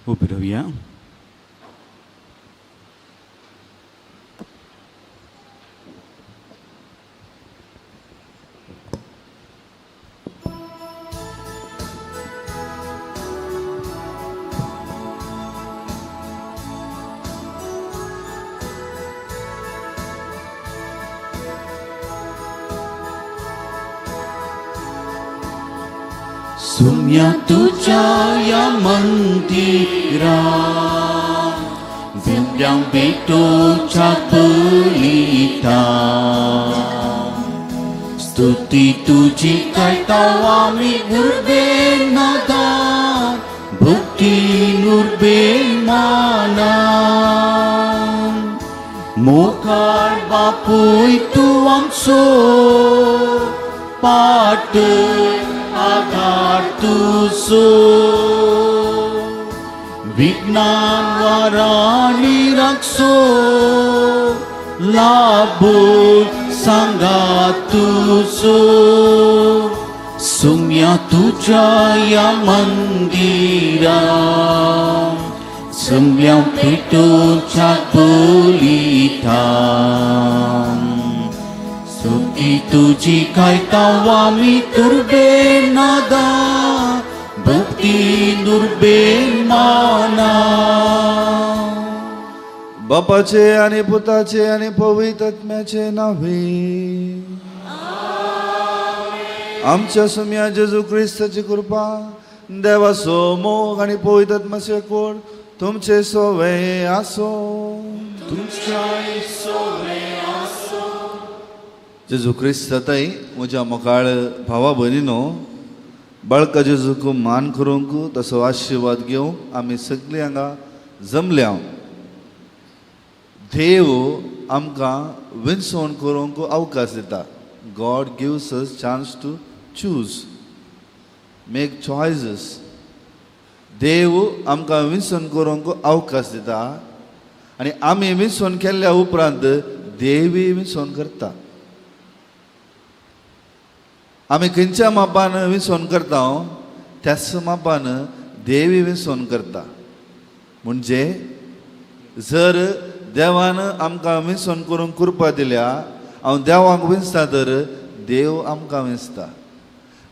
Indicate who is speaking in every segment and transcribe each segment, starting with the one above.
Speaker 1: उभी राहूया. सुम्या तुझ्या या मंदिरात दिव्यांग भेटोच्या बलिदान स्तुती तुझी करताव आम्ही उर्बेन नादान भक्तीन उर्बेन मानान मोकार बापूय तू आमचो पाट आधार तुझो विज्ञान वाराणी रक्षो लाभो सांगा तुझो सुम्या तुझ्या या मंदिरात सम्या पेटोच्या बलिदान स्तुती तुझी कायताव आम्ही तुर्बेन नादान भक्ती दुर्बेन माना.
Speaker 2: बापाचे आणि पुताचे आणि पवित्र आत्म्याचे नावे. आमच्या सुम्या जेजू ख्रिस्ताची कृपा देवाचो मोग आणि पवित्र आत्म्याचे कोड तुमचे सोवे आसो. जेजू ख्रिस्ताताई म्हज्या मोकाळ भावा भयणीनो बाळका जेजूक मान करूंक तसो आशिर्वाद घेवंक आमी सगळीं हांगा जमल्या. देव आमकां विंसवण करूंक अवकाश दिता. God gives us chance to choose make choices. देव आमकां विंसवण करूंक अवकाश दिता आनी आमी विंसवण केल्ल्या उपरांत देवी विंसवण करता. आमी खंयच्या मापान विंसवण करता त्याच मापान देवी विंसवण करता. म्हणजे जर देवान आमकां विंसवण करूंक कृपा दिल्या हांव देवाक विंसता तर देव आमकां विंसता.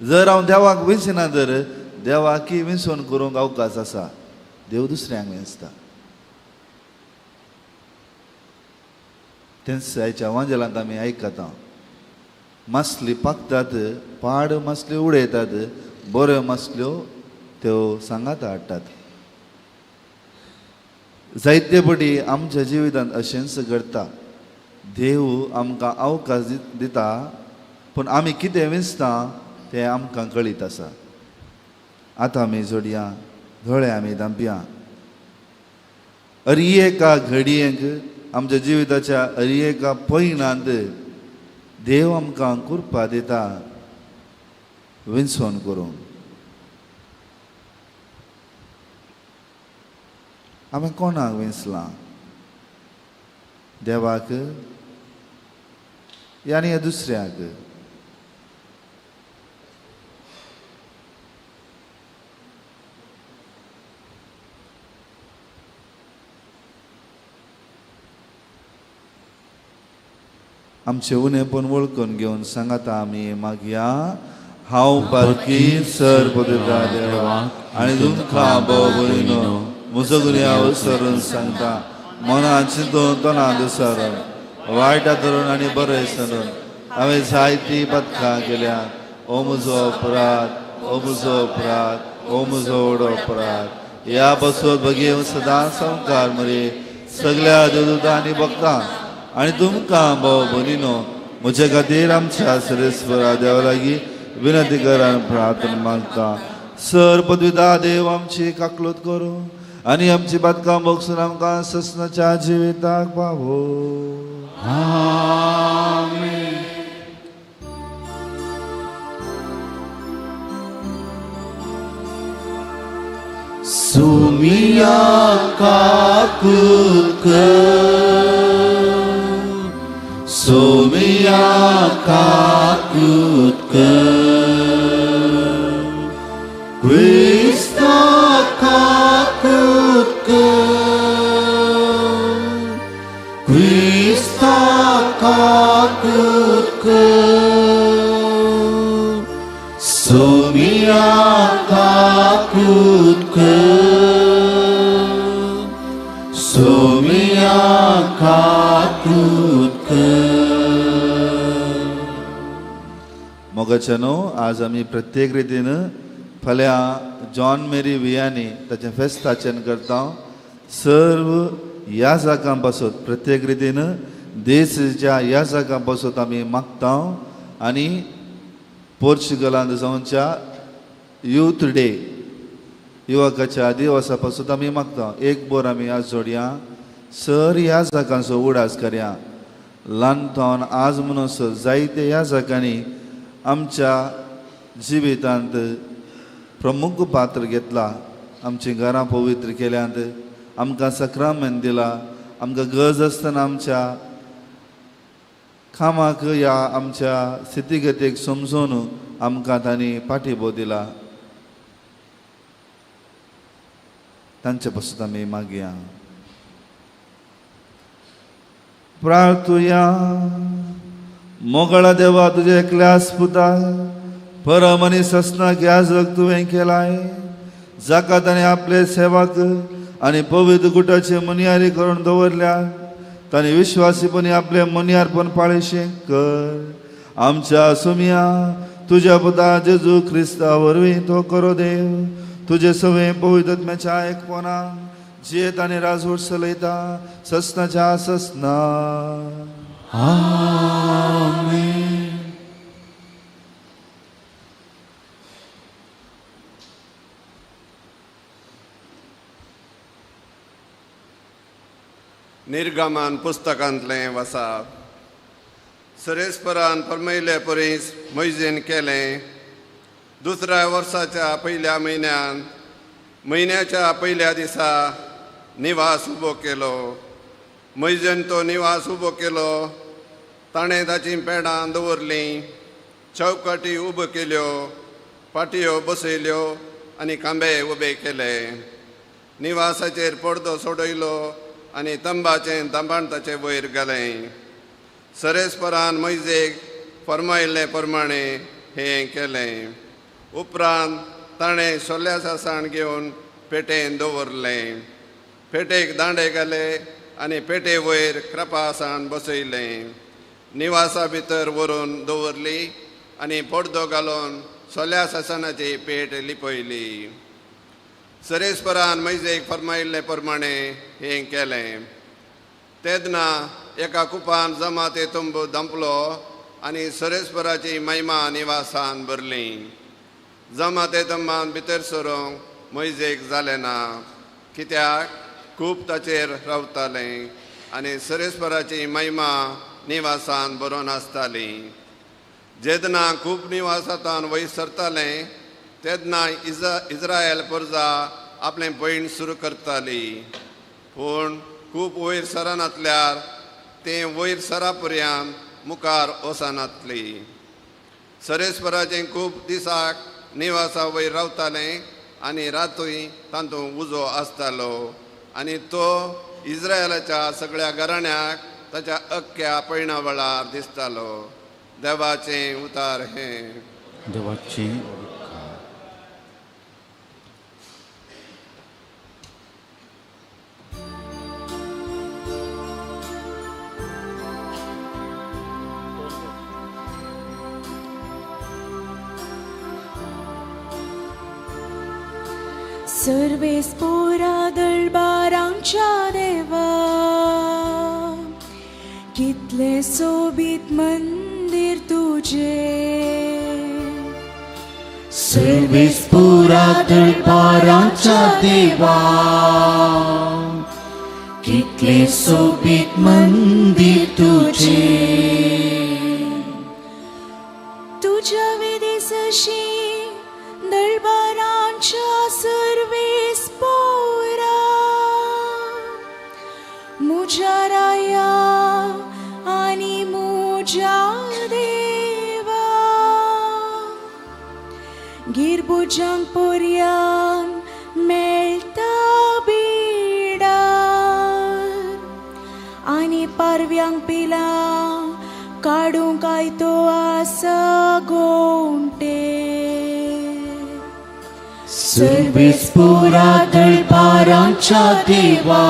Speaker 2: जर हांव देवाक विंसिना तर देवाकी विंसवण करूंक अवकाश आसा. देव दुसऱ्यांक विंसता. तेंच आयच्या वांजेलांत आमी आयकता मासली पाकतात पाड मासल्यो उडयतात बऱ्यो मासल्यो त्यो सांगात हाडटात. जायते फावटी आमच्या जिवितांत अशेंच घडटा. देव आमकां अवकाश दिता पूण आमी कितें विंसता तें आमकां कळीत आसा. आतां आमी जोडया दोळे आमी धांपया. अरी एका घडयेक आमच्या जिविताच्या अरी एका पयणांत देव आमकां कृपा दिता विंसवण करूंक. आमी कोणाक विंसलां? देवाक आनी दुसऱ्याक? आमचे उणेपण वळखून घेवन सांगाता आमी मागया. हांव पारकी सर पवित्र देवा आनी तुमकां भाव भयणीनो म्हजो गुन्यांव विसरून सांगता. मनांत चिंतून तोंडांत विसरून वायटां धरून आनी बरें विसरून हांवें जायतीं पथकां केल्यात. ओ म्हजो अपराध, ओ म्हजो अपराध, ओ म्हजो व्हडलो अपराध. ह्या बसोत भगेव सदां संवकार मरे सगळ्या देवदूतां आनी भक्तां आनी तुमकां भाव भयणीनो म्हजे खातीर आमच्या सरेस्वरा देवा लागीं विनंती कर आनी प्रार्थना मागता. सर पदवीदा देव आमची काकलूत करूं आनी आमची बातकां बगसून आमकां ससनाच्या जिविताक पावो.
Speaker 1: आमेन. सुमिया काकूत सोमिया काकूत Krista kaku kakutku Sumia kakutku
Speaker 2: मोगाच्यानो आज आमी प्रत्येक रितीन फाल्यां जॉन मेरी वियानी ताचें फेस्त आचरण करता सर्व ह्या जागां पासून प्रत्येक रितीन देशाच्या ह्या जागां पासून आमी मागता आनी पोर्चुगलांत जावच्या यूथ डे युवकाच्या दिवसा पासून आमी मागता एक बोर आमी आज जोडया सर ह्या जागांचो उडास करया ल्हानपण आज म्हणसर जायते ह्या जागांनी आमच्या जिवितांत प्रमुख पात्र घेतला आमची घरां पवित्र केल्यांत आमकां सक्रामेंत दिला आमकां गरज आसतना आमच्या कामाक या आमच्या स्थितीगतीक समजून आमकां तांणी पाठिंबो दिला तांचे पासून आमी मागया प्रार्थुया मोगळा देवा तुझे एकल्यास पुता परमनीस असनाक ह्या जग तुवें केलाय जाका ताणें आपले सेवक आनी पवित्र गुटाचे मुनियारी करून दवरल्या ताणें विश्वासीपणी आपले मुनियारपण पाळीशें कर आमच्या सुमिया तुज्या पुता जेजू क्रिस्ता वरवीं तो करो देव तुजे सवे पवित्रत्म्याच्या एकपणान जियेत आनी राजवट चलयता ससनाच्या ससना
Speaker 1: Amen.
Speaker 3: निर्गमन पुस्तकांतलें वसाप सरेस्परान फरमायले परीस मोइजेन केलें दुसऱ्या वर्साच्या पयल्या म्हयन्याच्या पयल्या दिसा निवास उबो केलो मोइजेन तो निवास उबो केलो ताणें ताची पेडां दवरलीं चौकटी उबो केल्यो पाटयो बसयल्यो आनी खांबे उबे केले निवासाचेर पडदो सोडयलो आनी तंबाचें तंबाण ताचे वयर घालें सरेस्परान मोइजेक फरमायल्ले प्रमाणे हें केलें उपरांत ताणें सोल्या सासाण घेवन पेटेन दवरलें पेटेक दांडे घाले आनी पेटे वयर कृपासान बसयलें निवासा भितर व्हरून दवरली आनी पडदो घालून सोल्या सासणाची पेट लिपयली सरेस्परान मोइजेक फरमायल्ले प्रमाणे हें केलें तेदना एका कुपान जमाते तुंब दंपलो आनी सरेस्पराची महिमा निवासान भरली जमाते तंबान भितर सरूंक मोइजेक जालें ना कित्याक खूब ताचेर रावतालें आनी सरेस्पराची महिमा निवासान बरोवन आसताली जेदना खूब निवासांतान वयर सरतालें तेदना इस्रायल प्रजा आपलें पैण सुरू करताली पूण खूब वयर सरनातल्यार तें वयर सरा पर्यंत मुखार वचनातली सरेस्पराचें खूब दिसाक निवासा वयर रावतालें आनी रातूय तातूंत उजो आसतालो आनी तो इस्रायलाच्या सगळ्या घराण्याक ताच्या अख्ख्या पैणा वेळार दिसतालो देवाचें उतार हें
Speaker 1: देवाची
Speaker 4: सर्वेस्पोरा दळबारांच्या देवा कितले सोबीत मंदिर तुझे
Speaker 1: सर्वेस्पुरा दळबारांच्या देवा कितले सोबीत मंदिर तुझे
Speaker 4: तुझ्या विदेशशी दळबारांच्या सर्वेस्पोरा मुझ्या राया आणि मुझ्या देवा गिरबुजांक पर्यान मेळटा बिडार आनी पारव्यांक पिला काडूंक आयतो आसा गोंटे
Speaker 1: सर्वेस्पुरा दळपारांच्या देवा,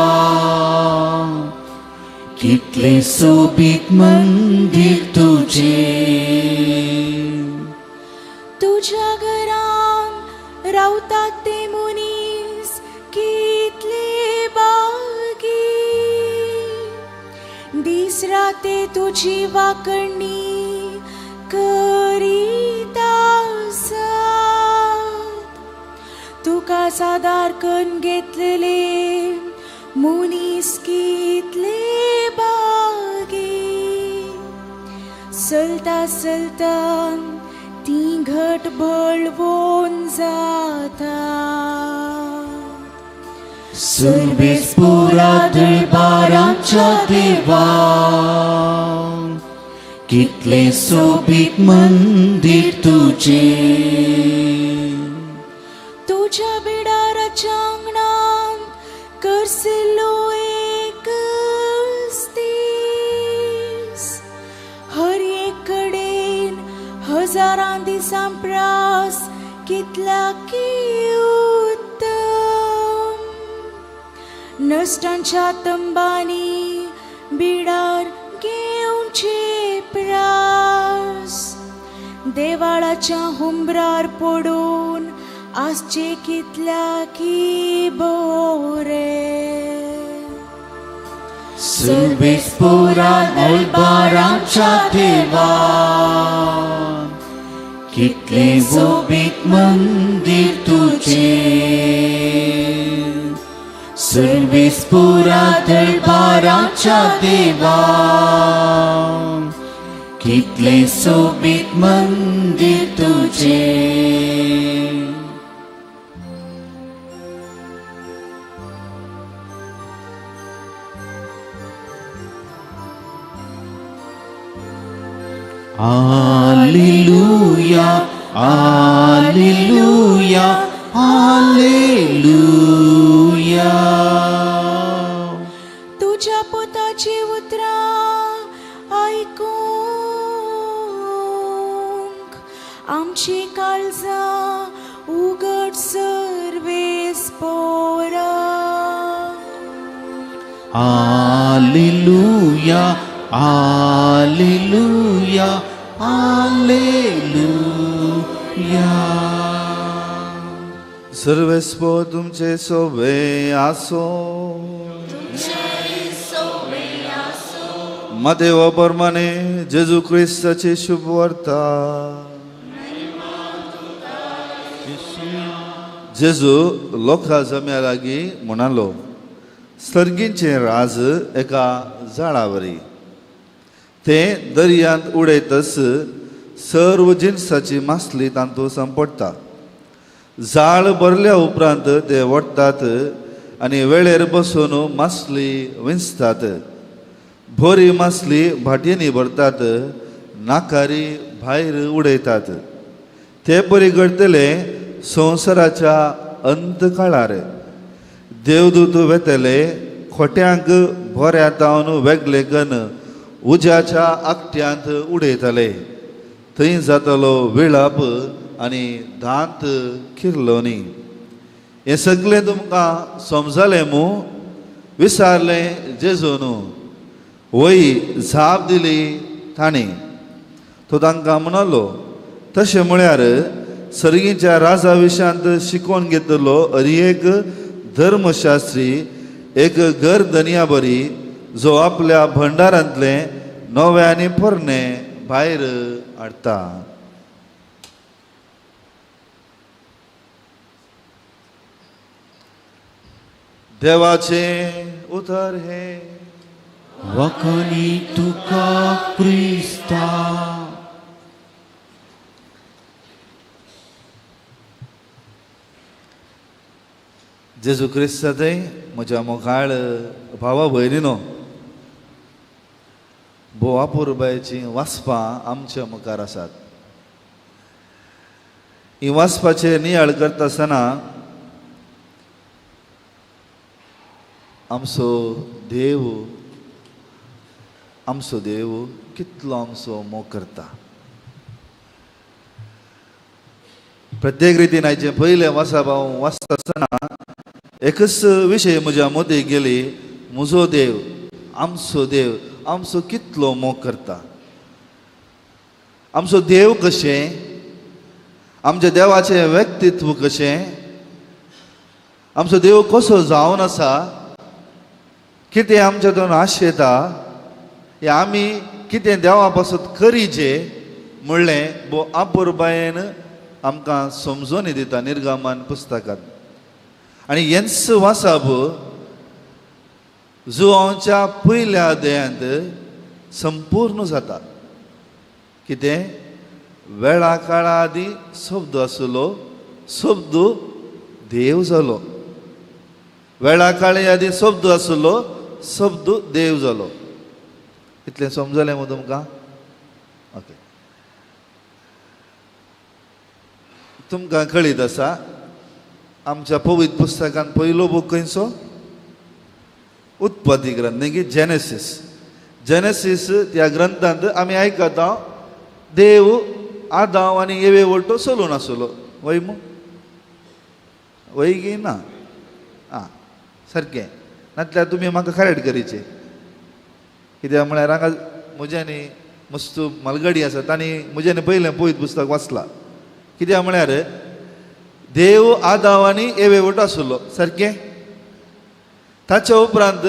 Speaker 1: कितले सोबीत मंदिर तुझे.
Speaker 4: तुझ्या घरांत रावतात ते मनीस कितले बागी. दीस राते तुझी वाकणणी करीत आसात. तुका सादार करून घेतलेले मनीस कितले बागी. चलता चलता ती घट बळवून जाता.
Speaker 1: सर्वेस्पुरा दळपारांच्या देवा, कितले सोबीत मंदिर तुझे.
Speaker 4: तुझ्या बिडाराच्या अंगणात करसिल्लो एक दीस. हर एक कडेन हजारां दिसां प्रास कितला की उत्तम. नश्टांच्या तंबानी बिडार घेवचे प्रास. देवाळाच्या हुंबरार पडून आसचे कितल्या की बोरे.
Speaker 1: सर्वेस्पुरा दळपारांच्या देवा, कितले सोबीत मंदिर तुझे. सर्वेस्पुरा दळपारांच्या देवा, कितले सोबीत मंदिर तुझे. Alleluia, Alleluia, Alleluia.
Speaker 4: तुझ्या पोताची उतरां आयकूंक आमची काळजां उगड सर्वेस्पोरा.
Speaker 1: Alleluia, Alleluia, Alleluia.
Speaker 2: सर्वेस्पो तुमचे सोबे आसो. मदेव प्रमाणे जेजू ख्रिस्ताची शुभ वार्ता. जेजू लोकां जम्या लागीं म्हणालो, सर्गींचे राज एका झाडावरी. ते दर्यांत उडयतस सर्व जिन्साची मासली तांतूं संपडटा. झाड भरल्या उपरांत ते वडटात आनी वेळेर बसून मासली विंचतात. बरी मासली भाटयेनी भरतात, नाकारी भायर उडयतात. ते परी घडतले संवसाराच्या अंत काळार. देवदूत वेतले खोट्यांक बऱ्या तावन वेगळे करून उज्याच्या आकट्यांत उडयतले. थंय जातलो विळप आनी दांत किर्लोनी. हें सगळें तुमकां समजलें मू विचारलें जेजून. वय झाप दिली ताणी. तो तांकां म्हणलो, तशें म्हळ्यार सर्गीच्या राजा विशयांत शिकोवन घेतलो हरी एक धर्मशास्त्री एक घर धनिया बरी, जो आपल्या भंडारांतले नवे आनी पोरणे भायर हाडटा. देवाचे उतर हे.
Speaker 1: वखणी तुका क्रिस्ता.
Speaker 2: जेजू क्रिस्ताचे म्हज्या मोगाळ भावा भयणीनो, बोवा पुरबायची वाचपां आमच्या मुखार आसात. ही वाचपाचेर नियाळ करता आसतना आमचो देव कितलो आमचो मोग करता. प्रत्येक रितीन आयचे पयले वाचप हांव वाचता आसतना एकच विशय म्हज्या मदीं गेली, म्हजो देव आमचो कितलो मोग करता. आमचो देव कशें, आमच्या देवाचें व्यक्तित्व कशें, आमचो देव कसो जावन आसा, कितें आमच्यातून आशेता, हें आमी कितें देवा पासत करीचे म्हणलें भोव आपुरबायेन आमकां समजोनी दिता निर्गमन पुस्तकांत. आनी हेंच वाचप जुवांच्या पयल्या अध्यायांत संपूर्ण जाता. कितें वेळा काळा आदीं शब्द आसलो, शब्द देव जालो. वेळा काळी आदीं शब्द आसलो, शब्द देव जालो. इतलें समजलें मग तुमकां? ओके. तुमकां कळीत आसा आमच्या पवित्र पुस्तकांत पयलो बूक खंयचो? उत्पत्ती ग्रंथ, न्ही की जेनेसीस. त्या ग्रंथांत आमी आयकता देव आदाम आनी एवे वटो चलून आसलो. वय मू वय गी ना? आं सारकें. नातल्यार तुमी म्हाका करेक्ट करीचे. कित्याक म्हळ्यार हांगा म्हज्यानी मस्तू मलगडी आसा तांणी म्हज्यानी पयलें पवित्र पुस्तक वाचलां. कित्याक म्हळ्यार देव आदाम आनी एवे वटो आसलो, सारकें. ताच्या उपरांत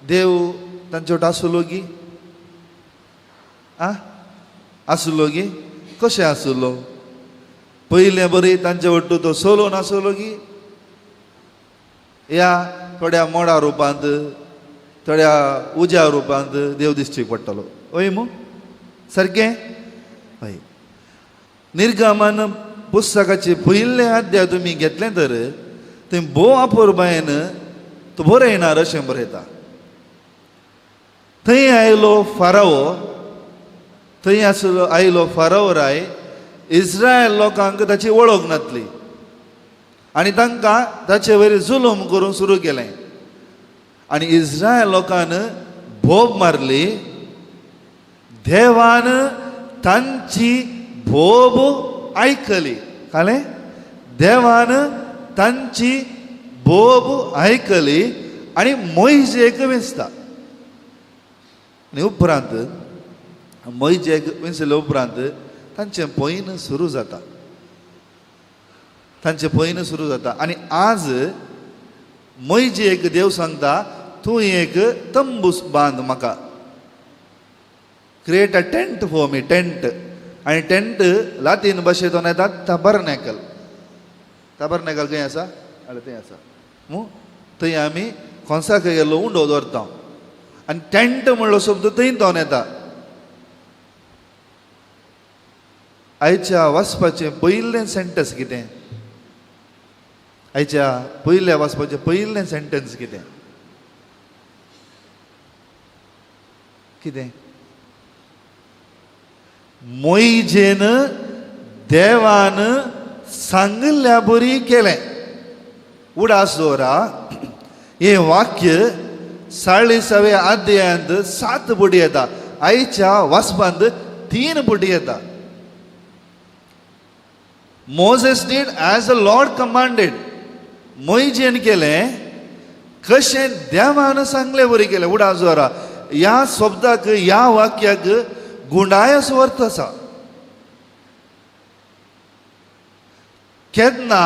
Speaker 2: देव तांचे वटो आसलो गी? आसलो गी? कशें आसलो? पयलें बरी तांचे वट्टो तो चलोवन आसलो गी? या थोड्या मोडा रुपांत, थोड्या उज्या रुपांत देव दिश्टी पडटलो. वय मू सारकें? हय. निर्गमन पुस्तकाचे पयलें अध्याय तुमी घेतलें तर थंय भोव आपुरबायेन तो बरयणार अशें बरयता. थंय आयलो फाराव राय इस्रायल लोकांक ताची वळख नासली आनी तांकां ताचे वयर जुलूम करूंक सुरू केलें. आनी इस्रायल लोकान भोब मारली. देवान तांची भोब आयकली. कळ्ळें? देवान तांची भोब आयकली आनी मोइशेक विंचता. आनी उपरांत मोइशेक विंचले उपरांत तांचें पैन सुरू जाता. आनी आज मोइशेक देव सांगता तूं एक तंबूस बांद म्हाका. Create a tent for me. Tent. आनी टेंट लातीन भाशेंतून येता ताबरनेकल. ताबरनेकल खंय आसा? थंय आसा मू. थंय आमी खोंसाक गेल्लो उंडो दवरता. आनी टेंट म्हणलो शब्द थंय जावन येता. आयच्या वाचपाचें पयलें सेंटन्स कितें? आयच्या पयल्या वाचपाचें पयलें सेंटन्स कितें? कितें? मोइशेन देवान सांगल्या बरी केलें. उडासोरा हे वाक्य 40व्या अध्यायांत 7 बुटी येता. आयच्या वाचपांत 3 बुटी येता. Moses did as the Lord commanded. मोइशेन केलें कशें देवान सांगलें बरी केलें. उडासोरा ह्या शब्दाक, ह्या वाक्याक गुंडायस अर्थ आसा. केन्ना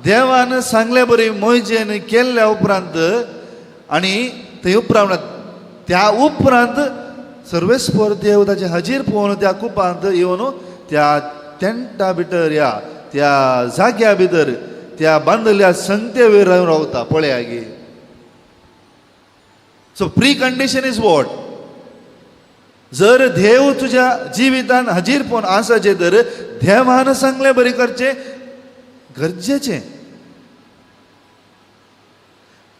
Speaker 2: देवान सांगले बरी मोइशेन केल्ल्या उपरांत आनी थंय उपरांत त्या उपरांत सर्वेस्पर देव ताचे हाजीर पळोवन त्या कुपांत येवन त्या टेंटा भितर या त्या जाग्या भितर त्या बांदल्या संगते वयर रावता. पळया गे. So precondition is what? जर देव तुज्या जिवितान हाजीर पळोवन आसाचे तर देवान सांगले बरी करचें गरजेचें.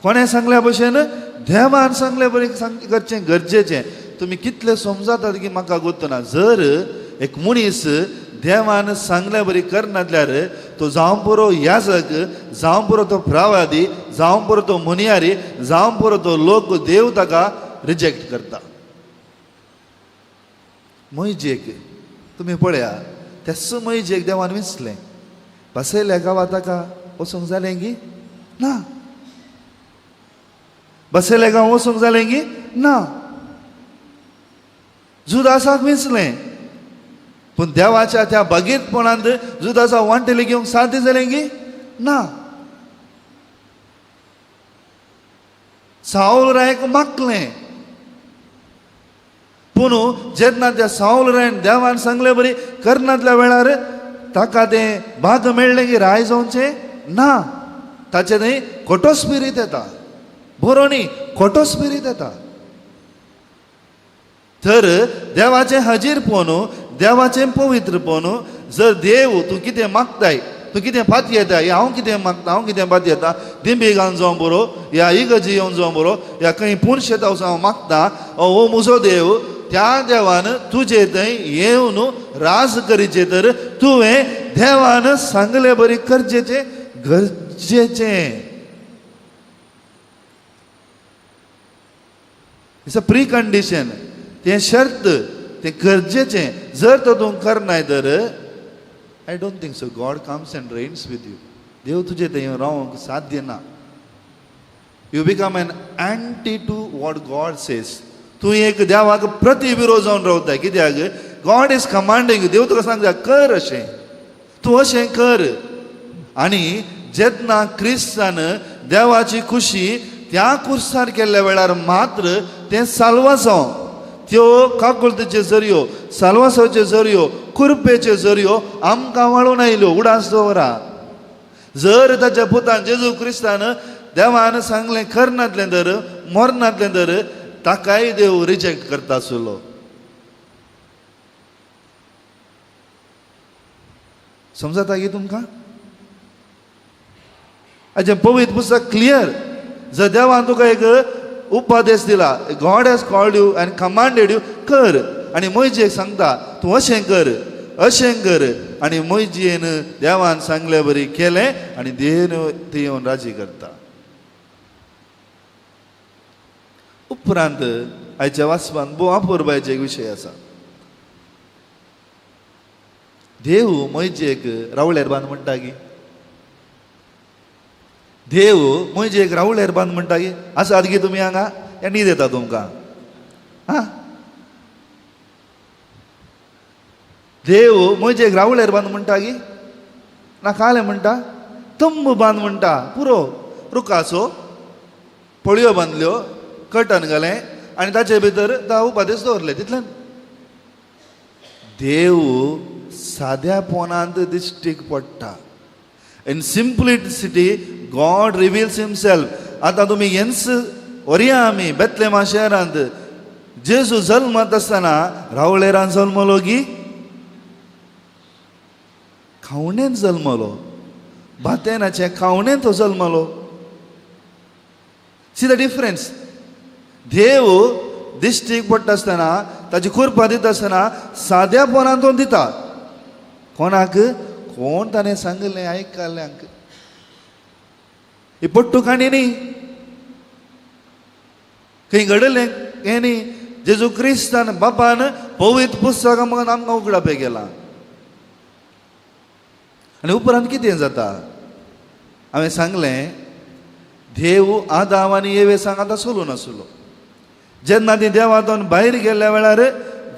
Speaker 2: कोणें सांगल्या भशेन देवान सांगले बरी करचें गरजेचें. तुमी कितले समजातात की म्हाका गोत्त ना. जर एक मनीस देवान सांगल्या बरी करनासल्यार तो जावं पुरो याजक, जावं पुरो तो प्रवादी, जावं पुरो तो मुनियारी, जावं पुरो तो लोक, देव ताका रिजेक्ट करता. मोइशेक तुमी पळया, तेच मोइशेक देवान विंचलें. बसयल्या गांवां ताका वचूंक जालें गी ना. बसयल्या गांव वचूंक जालें गी ना. जुदासाक विसलें पूण देवाच्या त्या भगीतपणांत जुदासा वांटेली घेवंक साध्य जालें गी ना. साऊल रायक मागलें पूण जेन्ना त्या साऊल रायन देवान सांगलें बरी करनातल्या वेळार ताका तें भाग मेळ्ळें की राय जावचें ना. ताचे थंय खोटो स्पिरीट येता. बरो न्ही, खोटो स्पिरीट येता. तर देवाचें हजीरपण, देवाचें पवित्रपण, जर देव तूं कितें मागताय, तूं कितें फात येता, या हांव कितें मागता, हांव कितें फात येता, दिंबी घालून जावं बरो, या इगर्जी येवन जावं बरो, या खंय पूण शेतां वचून हांव मागता, हो म्हजो देव, त्या देवान तुजे थंय येवन राज करीचे. तर तुवें देवान सांगलें बरी करचेचें गरजेचें. It's a precondition. तें शर्त, तें गरजेचें. जर तो तूं करनाय तर I don't think so God comes and reigns with you. देव तुजे थंय रावंक साध्य ना. You become an anti to what God says. तूं एक देवाक प्रतिविरोध जावन रावता. कित्याक गॉड इज कमांडिंग. देव तुका सांगता कर अशें, तूं अशें कर. आनी जेन्ना क्रिस्तान देवाची खुशी त्या कुर्सार केल्ल्या वेळार मात्र तें साल्वासांव, त्यो काकुळतेच्यो जरयो, साल्वासांवच्यो जरयो, कुरपेच्यो जरयो आमकां वाळून आयल्यो. उडास दवरा. जर ताच्या पुतान जेजू क्रिस्तान देवान सांगलें करनातलें तर, मरनातलें तर, ताकाय देव रिजेक्ट करता आसलो. समजता गी तुमकां? हाजें पवित्र पुस्तक क्लियर. जर देवान तुका एक उपदेश दिला, God has called you and commanded you, कर. आनी मोइजेक सांगता तूं अशें कर, अशें कर. आनी मोइजेन देवान सांगले बरी केलें आनी देव ती येवन राजी करता. उपरांत आयच्या वाचपान भोव अपुरबायेचो एक विशय आसा. देव मोइजेक रावळ्यार बांद म्हणटा गी. देव मोइजेक रावळ्यार बांद म्हणटा गी. आसात गी तुमी हांगा? या न्हीद येता तुमकां? हा, देव मोइजेक रावळ्यार बांद म्हणटा गी ना काले म्हणटा? तंबू बांद म्हणटा. पुरो रुखाचो पळयो बांदल्यो, कटन घालें आनी ताचे भितर 10 उपादेश दवरले. तितल्यान देव साद्यापणांत दिश्टीक पडटा. In simplicity God reveals himself. आतां तुमी येन्स व्हरया आमी बेतलेमा शहरांत. जेजू जल्मात आसतना रावळेरान जल्मलो गी? खावणेंत जल्मलो. भातेनाचे खावणेंत तो जल्मलो. See the difference. देव दिश्टीक पडटा आसतना, ताची कुरपा दिता आसतना साद्यापणान तो दिता. कोणाक? कोण ताणें सांगलें आयकल्ल्यांक. ही पट्टू काणी न्ही, खंय घडलें हें न्ही. जेजू क्रिस्तान बापान पवित्र पुस्तक आमकां उगडापे केला. आनी उपरांत कितें जाता? हांवें सांगलें देव आदाम आनी येवे सांग आतां सोलून आसलो. जेन्ना ती देवांतून भायर गेल्ल्या वेळार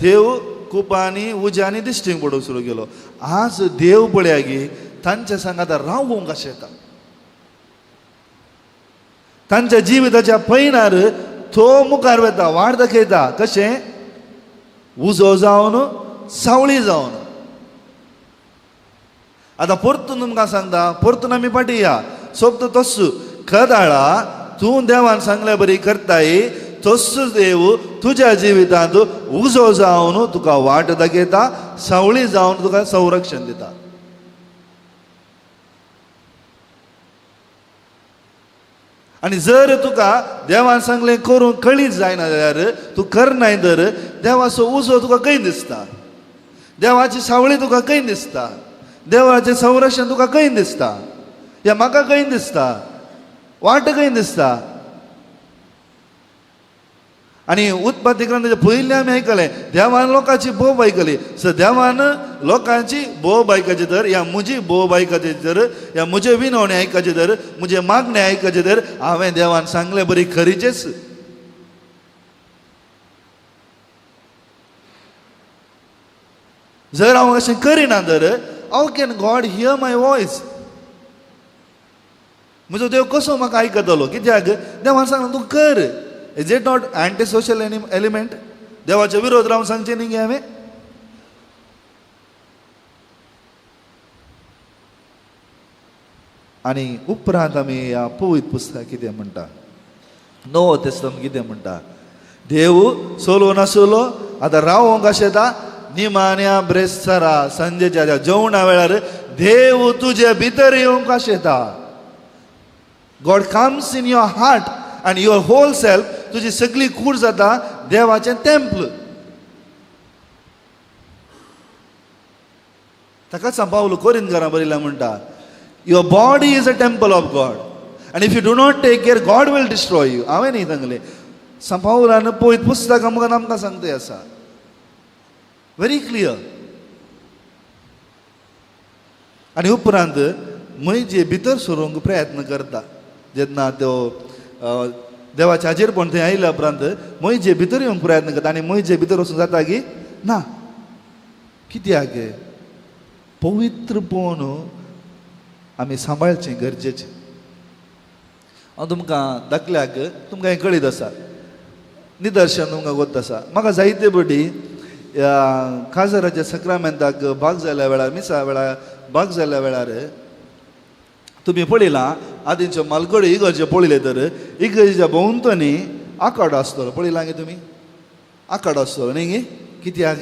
Speaker 2: देव कुपांनी उज्यांनी दिश्टीक पडूंक सुरू केलो. आज देव पळया गी तांच्या सांगात रावूंक कशें येता. तांच्या जिविताच्या पैनार तो मुखार वता, वाट दाखयता. कशें? उजो जावन, सावळी जावन. आतां परतून तुमकां सांगता, परतून आमी फाटीं या. सोबतो तस्सू कदाळा तूं देवान सांगल्या बरी करताय, तस्सो देव तुज्या जिवितांत उजो जावन तुका वाट दाखयता, सावळी जावन तुका संरक्षण दिता. आनी जर तुका देवान सांगलें करूंक कळीत जायना जाल्यार तूं करनाय तर देवाचो उजो तुका खंय दिसता, देवाची सावळी तुका खंय दिसता, देवाचें संरक्षण तुका खंय दिसता, या म्हाका खंय दिसता, वाट खंय दिसता. आणि उत्पत्ती ग्रंथाच्या पयलीं आमी आयकलें देवान लोकांची बोब आयकली. सो देवान लोकांची बोब आयकची तर या म्हजी बोब आयकची तर या म्हजे विनवणे आयकचे तर म्हजे मागणे आयकचे तर हांवें देवान सांगलें बरी खरीचेच. जर हांव अशें करिना तर how can God here my voice. म्हजो देव कसो म्हाका आयकतलो? कित्याक देवान सांगलें तूं कर. Is it not anti social element? देवाच्या विरोध रावन सांगचें न्ही गे हांवें. आनी उपरांत आमी ह्या पवित्र पुस्तकाक कितें म्हणटा, नवो तेस्तमेंत कितें म्हणटा, देव सोलो नासलो आतां रावोंक अशें येता निमाण्या ब्रेस्तारा संजेच्या जेवणा वेळार देव तुजे भितर येवंक अशें येता. God comes in your heart and your whole self. तुजी सगळी कूड जाता देवाचें टेंपल. ताकाच पावलो कोरिंथकारां बरयला म्हणटा your body is a temple of God and if you do not take care God will destroy you. हांवें न्ही सांगलें, पावलान पळयत पुस्तक आमकां सांगता आसा व्हेरी क्लियर. आनी उपरांत म्हजे भितर सरोंक प्रयत्न करता. जेन्ना तो देवाच्या हाजेरपण थंय आयल्या उपरांत म्हजे भितर येवंक प्रयत्न करता. आनी म्हजे भितर वचूंक जाता की ना. कित्याक पवित्रपण आमी सांबाळचें गरजेचें. हांव तुमकां दाखल्याक तुमकां हें कळीत आसा, निदर्शन तुमकां गोत आसा. म्हाका जायते फावटी काजराच्या सक्रामेंताक भाग जाल्ल्या वेळार मिसा वेळार भाग जाल्ल्या वेळार तुम्ही पळयलां आदींच्यो मालगडे इगर्जे पळयले तर इगर्जेच्या भोंवतणी आंकडो आसतलो. पळयलां गे तुमी? आंकडो आसतलो न्ही गे. कित्याक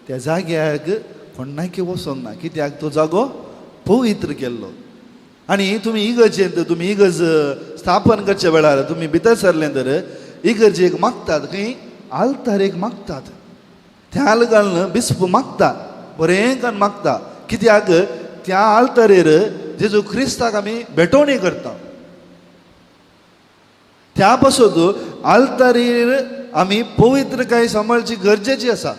Speaker 2: त्या जाग्याक कोणाक वचोंक ना, कित्याक तो जागो पवित्र केल्लो. आनी तुमी इगर्जेंत तुमी इगर्ज स्थापन करचे वेळार तुमी भितर सरले तर इगर्जेक मागतात, खंय आल्तारेक मागतात, त्या घालून बिस्प मागता, बरें करून मागता. कित्याक त्या आल्तारेर जेजू क्रिस्ताक आमी भेटोवणी करता. त्या पासून आल्तारीर आमी पवित्रकाय सांबाळची गरजेची आसा.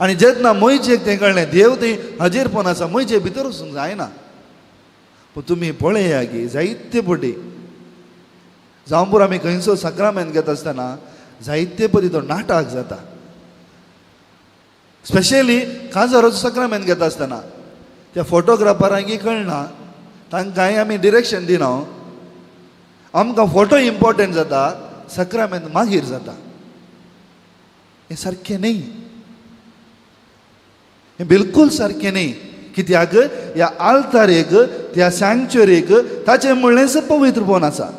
Speaker 2: आनी जेन्ना मोयजेक तें कळ्ळें देव थंय हाजीरपण आसा, मोयजे भितर वचूंक जायना. पूण तुमी पळया की जायते फावटी जावं पूर आमी खंयचो सक्रामेंत घेता आसतना जायते फावटी तो नाटक जाता. स्पेशली काजाराचो सक्रामेंत घेता आसतना त्या फोटोग्राफरांक कळना, तांकांय आमी डिरेक्शन दिना. आमकां फोटो इम्पॉर्टंट जाता, सक्रामेंत मागीर जाता. हें सारकें न्ही, हें बिलकूल सारकें न्ही. कित्याक ह्या आल्तारेक त्या सँक्च्युरीक ताचें म्हणलेंच पवित्रपण आसा.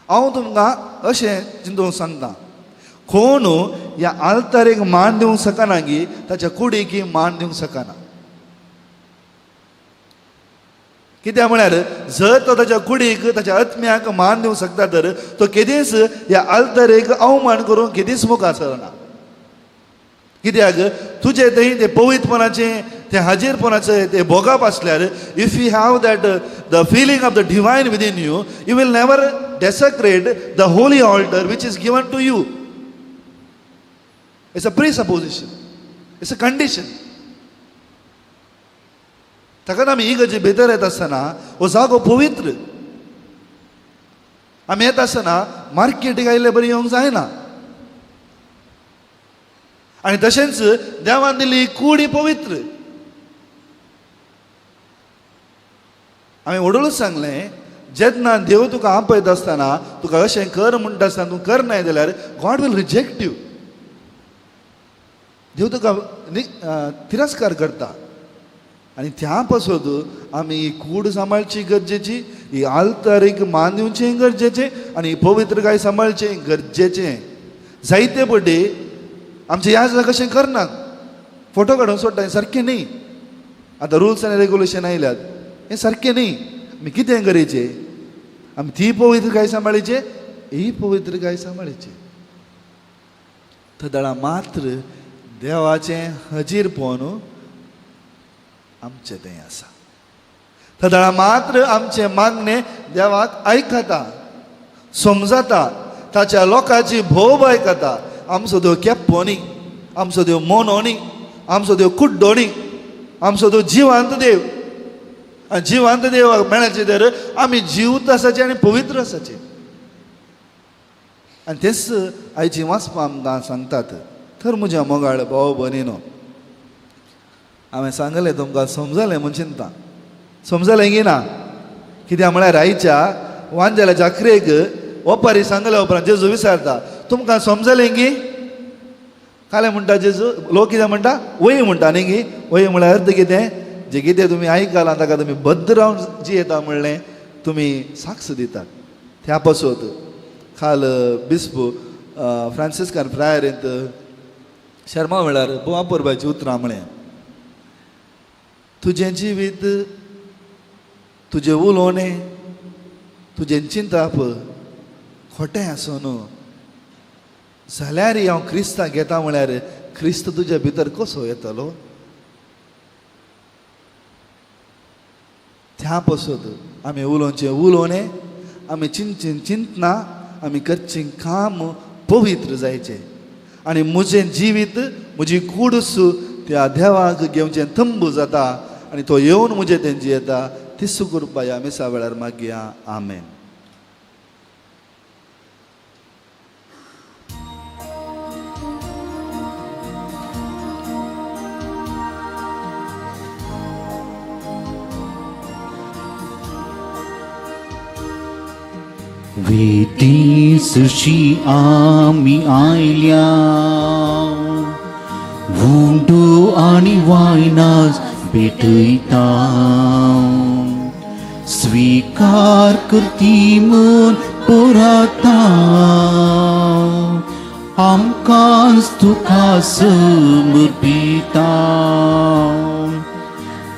Speaker 2: हांव तुमकां अशें चिंतूंक सांगता, कोण ह्या आल्तारेक मान दिवंक शकना की ताच्या कुडीक मान दिवंक शकना. कित्याक म्हळ्यार जर तो ताच्या कुडीक ताच्या आत्म्याक मान दिवंक शकता तर तो केदींच ह्या आल्तारेक अवमान करूंक केदींच मुखार सरना. कित्याक तुजें थंय तें पवित्रपणाचें तें हाजीरपणाचें तें भोगप आसल्यार if you have that the feeling of the divine within you, you will never desecrate the holy altar which is given to you. It's a presupposition, it's a condition. ताकाच आमी इगर्जे भितर येता आसतना हो जागो पवित्र. आमी येता आसतना मार्केटीक आयिल्ले बरी येवंक जायना. आनी तशेंच देवान दिल्ली कूड ही पवित्र. हांवें व्हडूच सांगलें, जेन्ना देव तुका आपयता आसतना तुका अशें कर म्हणटा आसतना तूं करनाय जाल्यार गॉड वील रिजेक्ट यू. देव तुका तिरस्कार करता. आनी त्या पासून आमी ही कूड सांबाळची गरजेची, ही आल्तारीक मान दिवचें गरजेचें आनी पवित्रकाय सांबाळचें गरजेचें. जायते फावटी आमचे ह्या कशें करनात, फोटो काडून सोडटा. हें सारकें न्ही. आतां रुल्स आनी रेगुलेशन आयल्यात, हें सारकें न्ही. आमी कितें करीचें? आमी ती पवित्रकाय सांबाळीचें, ही पवित्रकाय सांबाळीचें. थदळा मात्र देवाचें हजीरपण आमचें थंय आसा. थदळा मात्र आमचें मागणें देवाक आयकता, समजता, ताच्या लोकांची भोवबाय करता. आमचो देव केप्पोनी, आमचो देव मोनोनी, आमचो देव कुड्डोनी, आमचो देव जिवंत देव. आनी जिवंत देवाक मेळचे तर आमी जिवंत आसाचे आनी पवित्र आसाचे. आनी तेच आयची वाचपां आमकां सांगतात. तर म्हज्या मोगाळ भाव भयणीनो, हांवें सांगलें तुमकां समजलें म्हूण चिंता. समजलें की ना? कित्याक म्हळ्यार आयच्या वांजेल्या जात्रेक ओपारी सांगल्या उपरांत जेजू विचारता, तुमकां समजलें की? काले म्हणटा जेजू, लोक कितें म्हणटा? वय म्हणटा न्ही गी. वय म्हळ्यार अर्थ कितें? जे कितें तुमी आयकलां ताका तुमी बद्द रावन जियेता म्हणलें तुमी साक्ष दितात. त्या पासून काल बिस्प फ्रांसिस्कान फ्रायरींत शर्मा वेळार बोवापुरबाची उतरां म्हळें, तुजें जिवीत, तुजें उलोवणें, तुजें चिंतप खोटें आसूं न्हू जाल्यार हांव क्रिस्तांक घेता म्हळ्यार क्रिस्त तुज्या भितर कसो येतलो? त्या पासून आमी उलोवचें उलोवणें, आमी चिंतना, आमी करचें काम पवित्र जायचें. आनी म्हजें जिवीत, म्हजी कूडस त्या देवाक घेवचें तंबू जाता आनी तो येवन म्हजें तें जियेता. तिसू कृपा ह्या मिसा वेळार मागया. आमेन.
Speaker 1: वेदीसशी आमी आयल्या, वुंडो आनी वायनास भेटयता. स्वीकार करती म्हूण पराता, आमकांच तुका समर्पिता.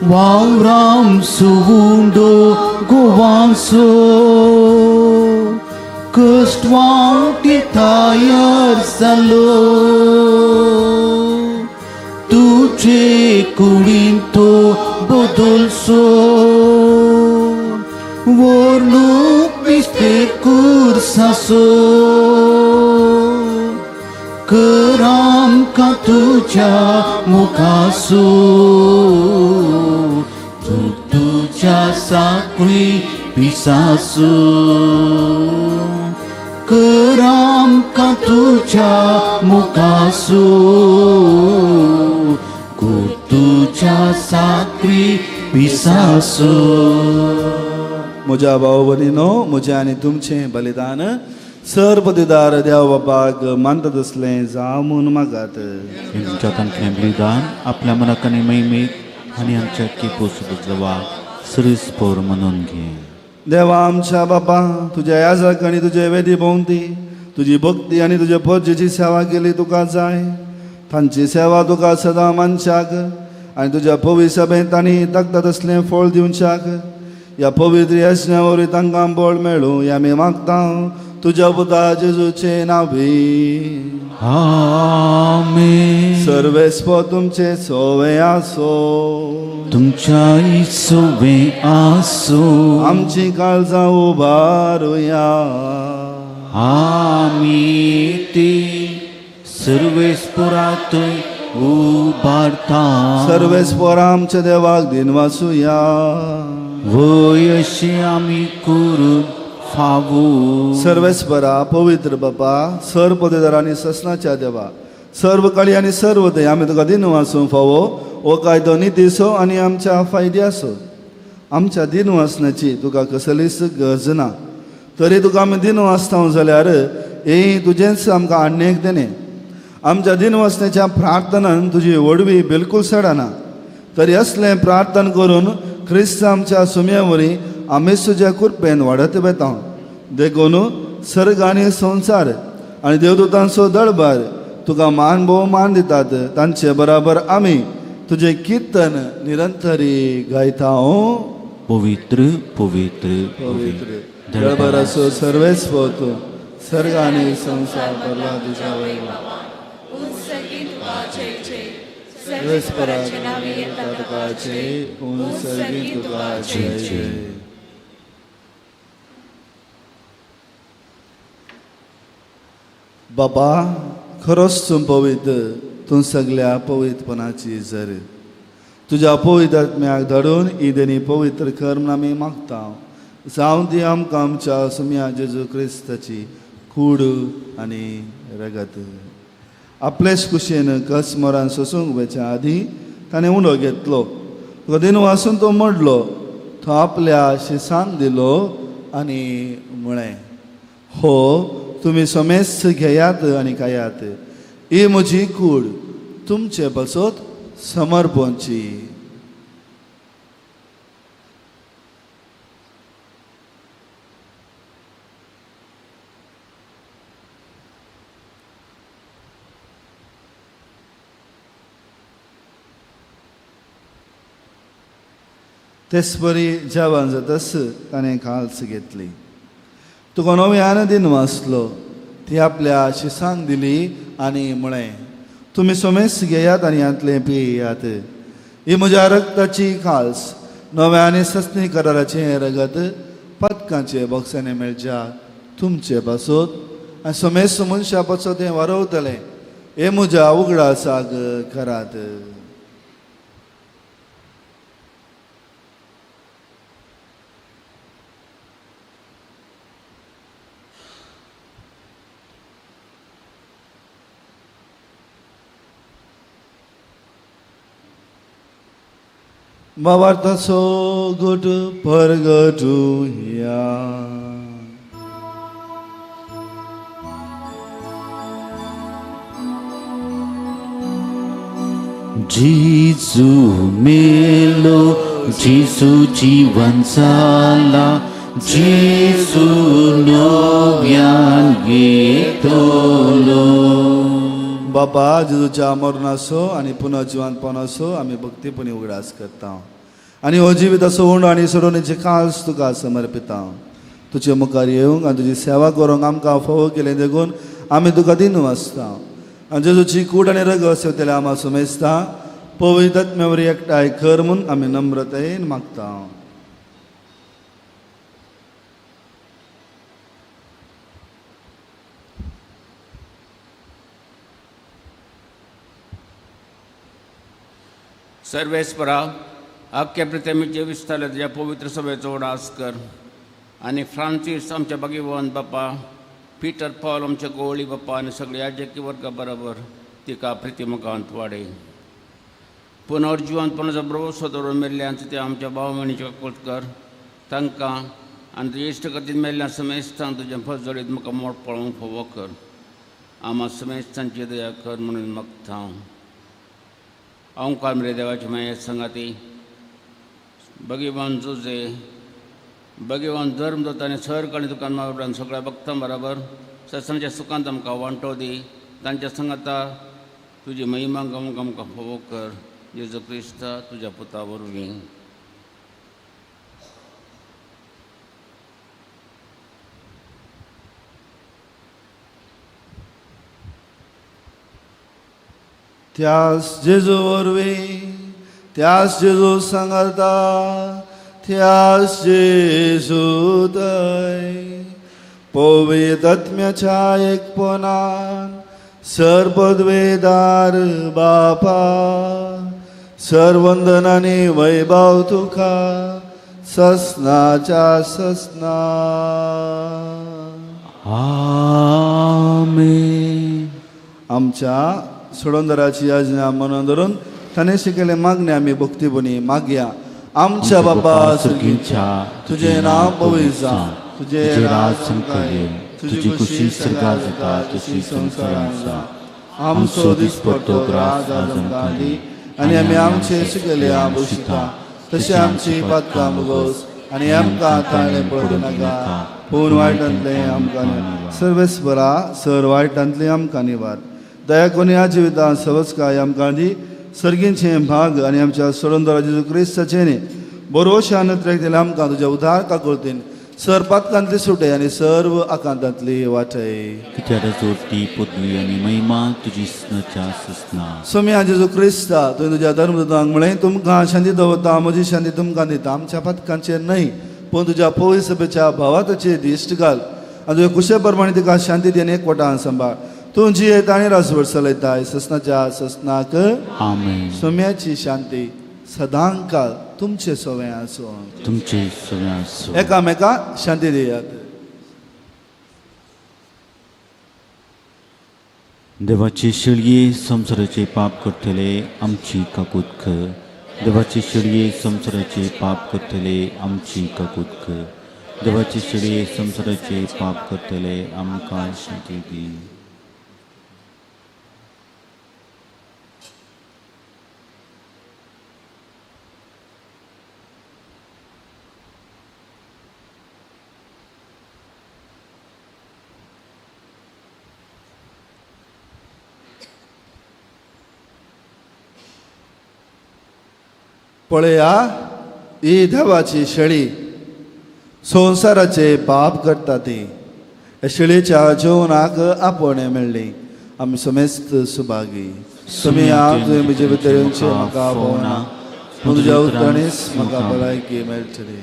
Speaker 1: वावरामचो वुंडो गोवांचो, कश्टवांटी तयार जालो. तुजे कुडीन तो बदलसो, वर्णूक दिसते कुर्सासो. कर आमकां तुज्या मुखासो, तूं तुज्या साकळी पिसासो. कर आमकां तुज्या मुखासो, कर तुज्या साकळी पिसासो.
Speaker 2: म्हज्या भाव भयणीनो, म्हजें आनी तुमचें बलिदान सर्पदिदार देव बापाक मानता तसलें जावं म्हूण मागात.
Speaker 1: तुमच्या तंत्रें बलिदान आपल्या मनाकानी मैमीक आनी आमच्या किपोसूक जवा श्रीस्पोर म्हणून घे.
Speaker 2: देवा आमच्या बापा, तुज्या याजक आनी तुजे वेदी भोंवती तुजी भक्ती आनी तुजे फौजेची सेवा केली तुका जाय. तांची सेवा तुका सदां मानशाक आनी तुज्या पवित्र सभेंत तांणी तकता तसलें फळ दिवच्याक ह्या पवित्र यज्ञा वरवीं तांकां बळ मेळूं हें आमी मागता तुज्या पुता जेजूचे नांवी.
Speaker 1: आमेन.
Speaker 2: सर्वेस्पो तुमचे सोवे आसो,
Speaker 1: तुमच्या सोवे आसो.
Speaker 2: आमची काळजां उबारुया.
Speaker 1: आमी ते सर्वेस्परात उबारता.
Speaker 2: सर्वेस्पोर आमच्या देवाक दिनवासुया.
Speaker 1: वय अशें आमी करून फावो.
Speaker 2: सर्वेस्परा पवित्र बापा, सर्पदेदार आनी ससनाच्या देवा, सर्व काळी आनी सर्व दय आमी तुका दिनवासूं फावो. हो कायदो नितीसो आनी आमच्या फायद्याचो. आमच्या दिनवासनाची तुका कसलीच गरज ना, तरी तुका आमी दिनवासता जाल्यार हे तुजेंच आमकां आडणेक देणे. आमच्या दिनवासनेच्या प्रार्थनान तुजी वडवी बिलकूल सडना, तरी असलें प्रार्थना करून क्रिस्त आमच्या सुम्या वरी आमी तुज्या कृपेन वाडत वेता. देखून सर्ग आनी संवसार आनी देवदूतांचो दळबार तुका मान भोवमान दितात. तांचे बराबर आमी तुजें कीर्तन निरंतरी गायता.
Speaker 1: पवित्र पवित्र पवित्र
Speaker 2: दळबार असो सर्वेस्व तूं, सर्ग आनी संवसार भरला तुज्या वयला. सर्वेस्पराचे नांवी येता तुकाचे, सर्गी तुका जय जय. बाबा खरोच तूं पवित्र, तूं सगळ्या पवित्रपणाची झर. तुज्या पवित्र आत्म्याक धाडून ही देणी पवित्र कर म्हूण आमी मागता. जावं ती आमकां आमच्या सुम्या जेजू क्रिस्ताची कूड आनी रगत. आपलेच कुशेन कस मोरान सोसूंक वच्या आदी ताणें उंडो घेतलो. तुका दिन वासून तो मडलो, तो आपल्या शिसांक दिलो आनी म्हळें, हो तुमी सोमेस्त घेयात आनी खायात. ही म्हजी कूड तुमचे बसत समर्पणची. तेच बरी जेवण जातस ताणें खालस घेतली. तुका नव्यान दिन वाचलो, ती आपल्या शिसांक दिली आनी म्हळें, तुमी सोमेस घेयात आनी हातलें पियात. ही म्हज्या रक्ताची खालस, नव्या आनी सस्ती कराराचें रगत पदकांचे बॉक्सांनी मेळच्या तुमचे पासत आनी सोमेस मनशा पासत तें वारवतलें. हे म्हज्या उगडासाक करात. बाबार्थाचो घोट परगटुया.
Speaker 1: जेजू मेलो, जेजू जीवन जाला, जेजू नव्यान घेतलो.
Speaker 2: बाबा जेजूच्या मरणाचो आनी पुनर्जिवानपणाचो आमी भक्तीपणी उगडास करता आनी हो जिविताचो उंड आनी सोडवणेची खास तुका समर्पिता. तुजे मुखार येवंक आनी तुजी सेवा करूंक आमकां फोव केलें देखून आमी तुका दिन वाचता. आनी जेजूची कूड आनी रगत सेवतले आम्हा सुमेस्ता पवित्र आत्म्यावरी एकठांय कर म्हूण आमी नम्रतायेन मागता.
Speaker 5: सर्वेस्परा अख्ख्या प्रतिमेचे विस्तार तुझ्या पवित्र सभेचो उडास कर आनी फ्रांसीस आमच्या भगिवन बापा, पीटर पॉल आमच्या गोवळी बापा आनी सगळे याजकी वर्गा बरोबर तिका प्रतिमुखांत वाडय. पुनर्जिवानपणाचो भरवसो दवरून मेल्ल्यांचो ते आमच्या भाव भयणीचे काकूट कर. तांकां आनी तुजे इश्ट गतीन मेल्ल्या समेस्तांक तुजें फजळीत म्हाका मोड पळोवंक फोव कर. आम्हा समेस्तांची दया कर म्हणून मागता. ओंकार मेरे देवाची माये संगाती, भगिवान जुजे, भगिवान धर्म दोत आनी सर्ग आनी दुकान मावडान सगळ्या भक्तां बरोबर सत्संगाच्या सुखांत आमकां वांटो दी. तांच्या संगाता तुजी महिमा आमकां फोव कर. जेजू क्रिस्ता तुज्या पुता वरवीं.
Speaker 2: त्यास जेजू वरवीं, त्यास जेजू सांगाता, त्यास जेजू दय. पवित्र आत्म्याच्या एकपणान सर्वपदवेदार बापा, सर्वंदन आनी वैभव तुका ससनाच्या ससना.
Speaker 1: आमेन.
Speaker 2: आमच्या सोडोंदराची आज्ञा मनान धरून ताणें शिकयले मागणे आमी भक्तीपणी मागया. आमच्या बापा सुर्गीच्या, तुझे नाव पवित्र जावं, तुझे राज संकळे, तुझी खुशी स्वर्गात जाता तशी संवसारांत जावं. आमचो दिसपट्टो ग्रास आज आमकां दी आनी आमी आमचे शिकयल्या भुशिता तशें आमची पातकां मुगोस आनी आमकां ताळें पडूं नाका, पूण वायटांतले आमकां सर्वेस्परा सर वायटांतले आमकां निवार. दया करून ह्या जिवितांत सवच काय आमकां दी. सर्गींचे भाग आनी आमच्या सोडोंदरा जेजू क्रिस्ताचे न्ही बरोवशा नत्रेक दिले आमकां तुज्या उदार काकुळतीन सर पातकांतली सुटय आनी सर्व आकांतांतली वाटय.
Speaker 1: कित्याक जोडटी पदवी आनी महिमा तुजी स्नच्या ससना.
Speaker 2: सोम्या जेजू क्रिस्ता तुवें तुज्या धर्मदूतांक म्हळें तुमकां शांती दवरता, म्हजी शांती तुमकां दिता. आमच्या पातकांचेर न्हय पूण तुज्या पवित्र सभेच्या भावाताचेर दिश्ट घाल आनी तुज्या कुशे प्रमाणे तिका शांती दी आनी एकवटान सांबाळ. तूं जियेता आनी रासभर चलयताय ससनाच्या ससनाक
Speaker 1: आमेन.
Speaker 2: सोम्याची शांती सदांकाळ तुमचे सोवे आसूं.
Speaker 1: तुमचे सगळे आसूं.
Speaker 2: एकामेकाक शांती दियात.
Speaker 1: देवाचे शिळये संसाराचे पाप करतले आमची काकूत कर. देवाचे शिळये संसाराचे पाप करतले आमची काकूत कर. देवाचे शिळये संसाराचे पाप करतले आमकां शांती दी.
Speaker 2: पळया ही देवाची शेळी संसाराचे पाप करता ती. हे शेळीच्या जेवणाक आपणे मेळ्ळी. आमी समेस्त सुभागी. तुमी तुवें म्हजे भितरचे म्हाका भोवना पूण तुज्या उतरणीच म्हाका भलायकी मेळटली.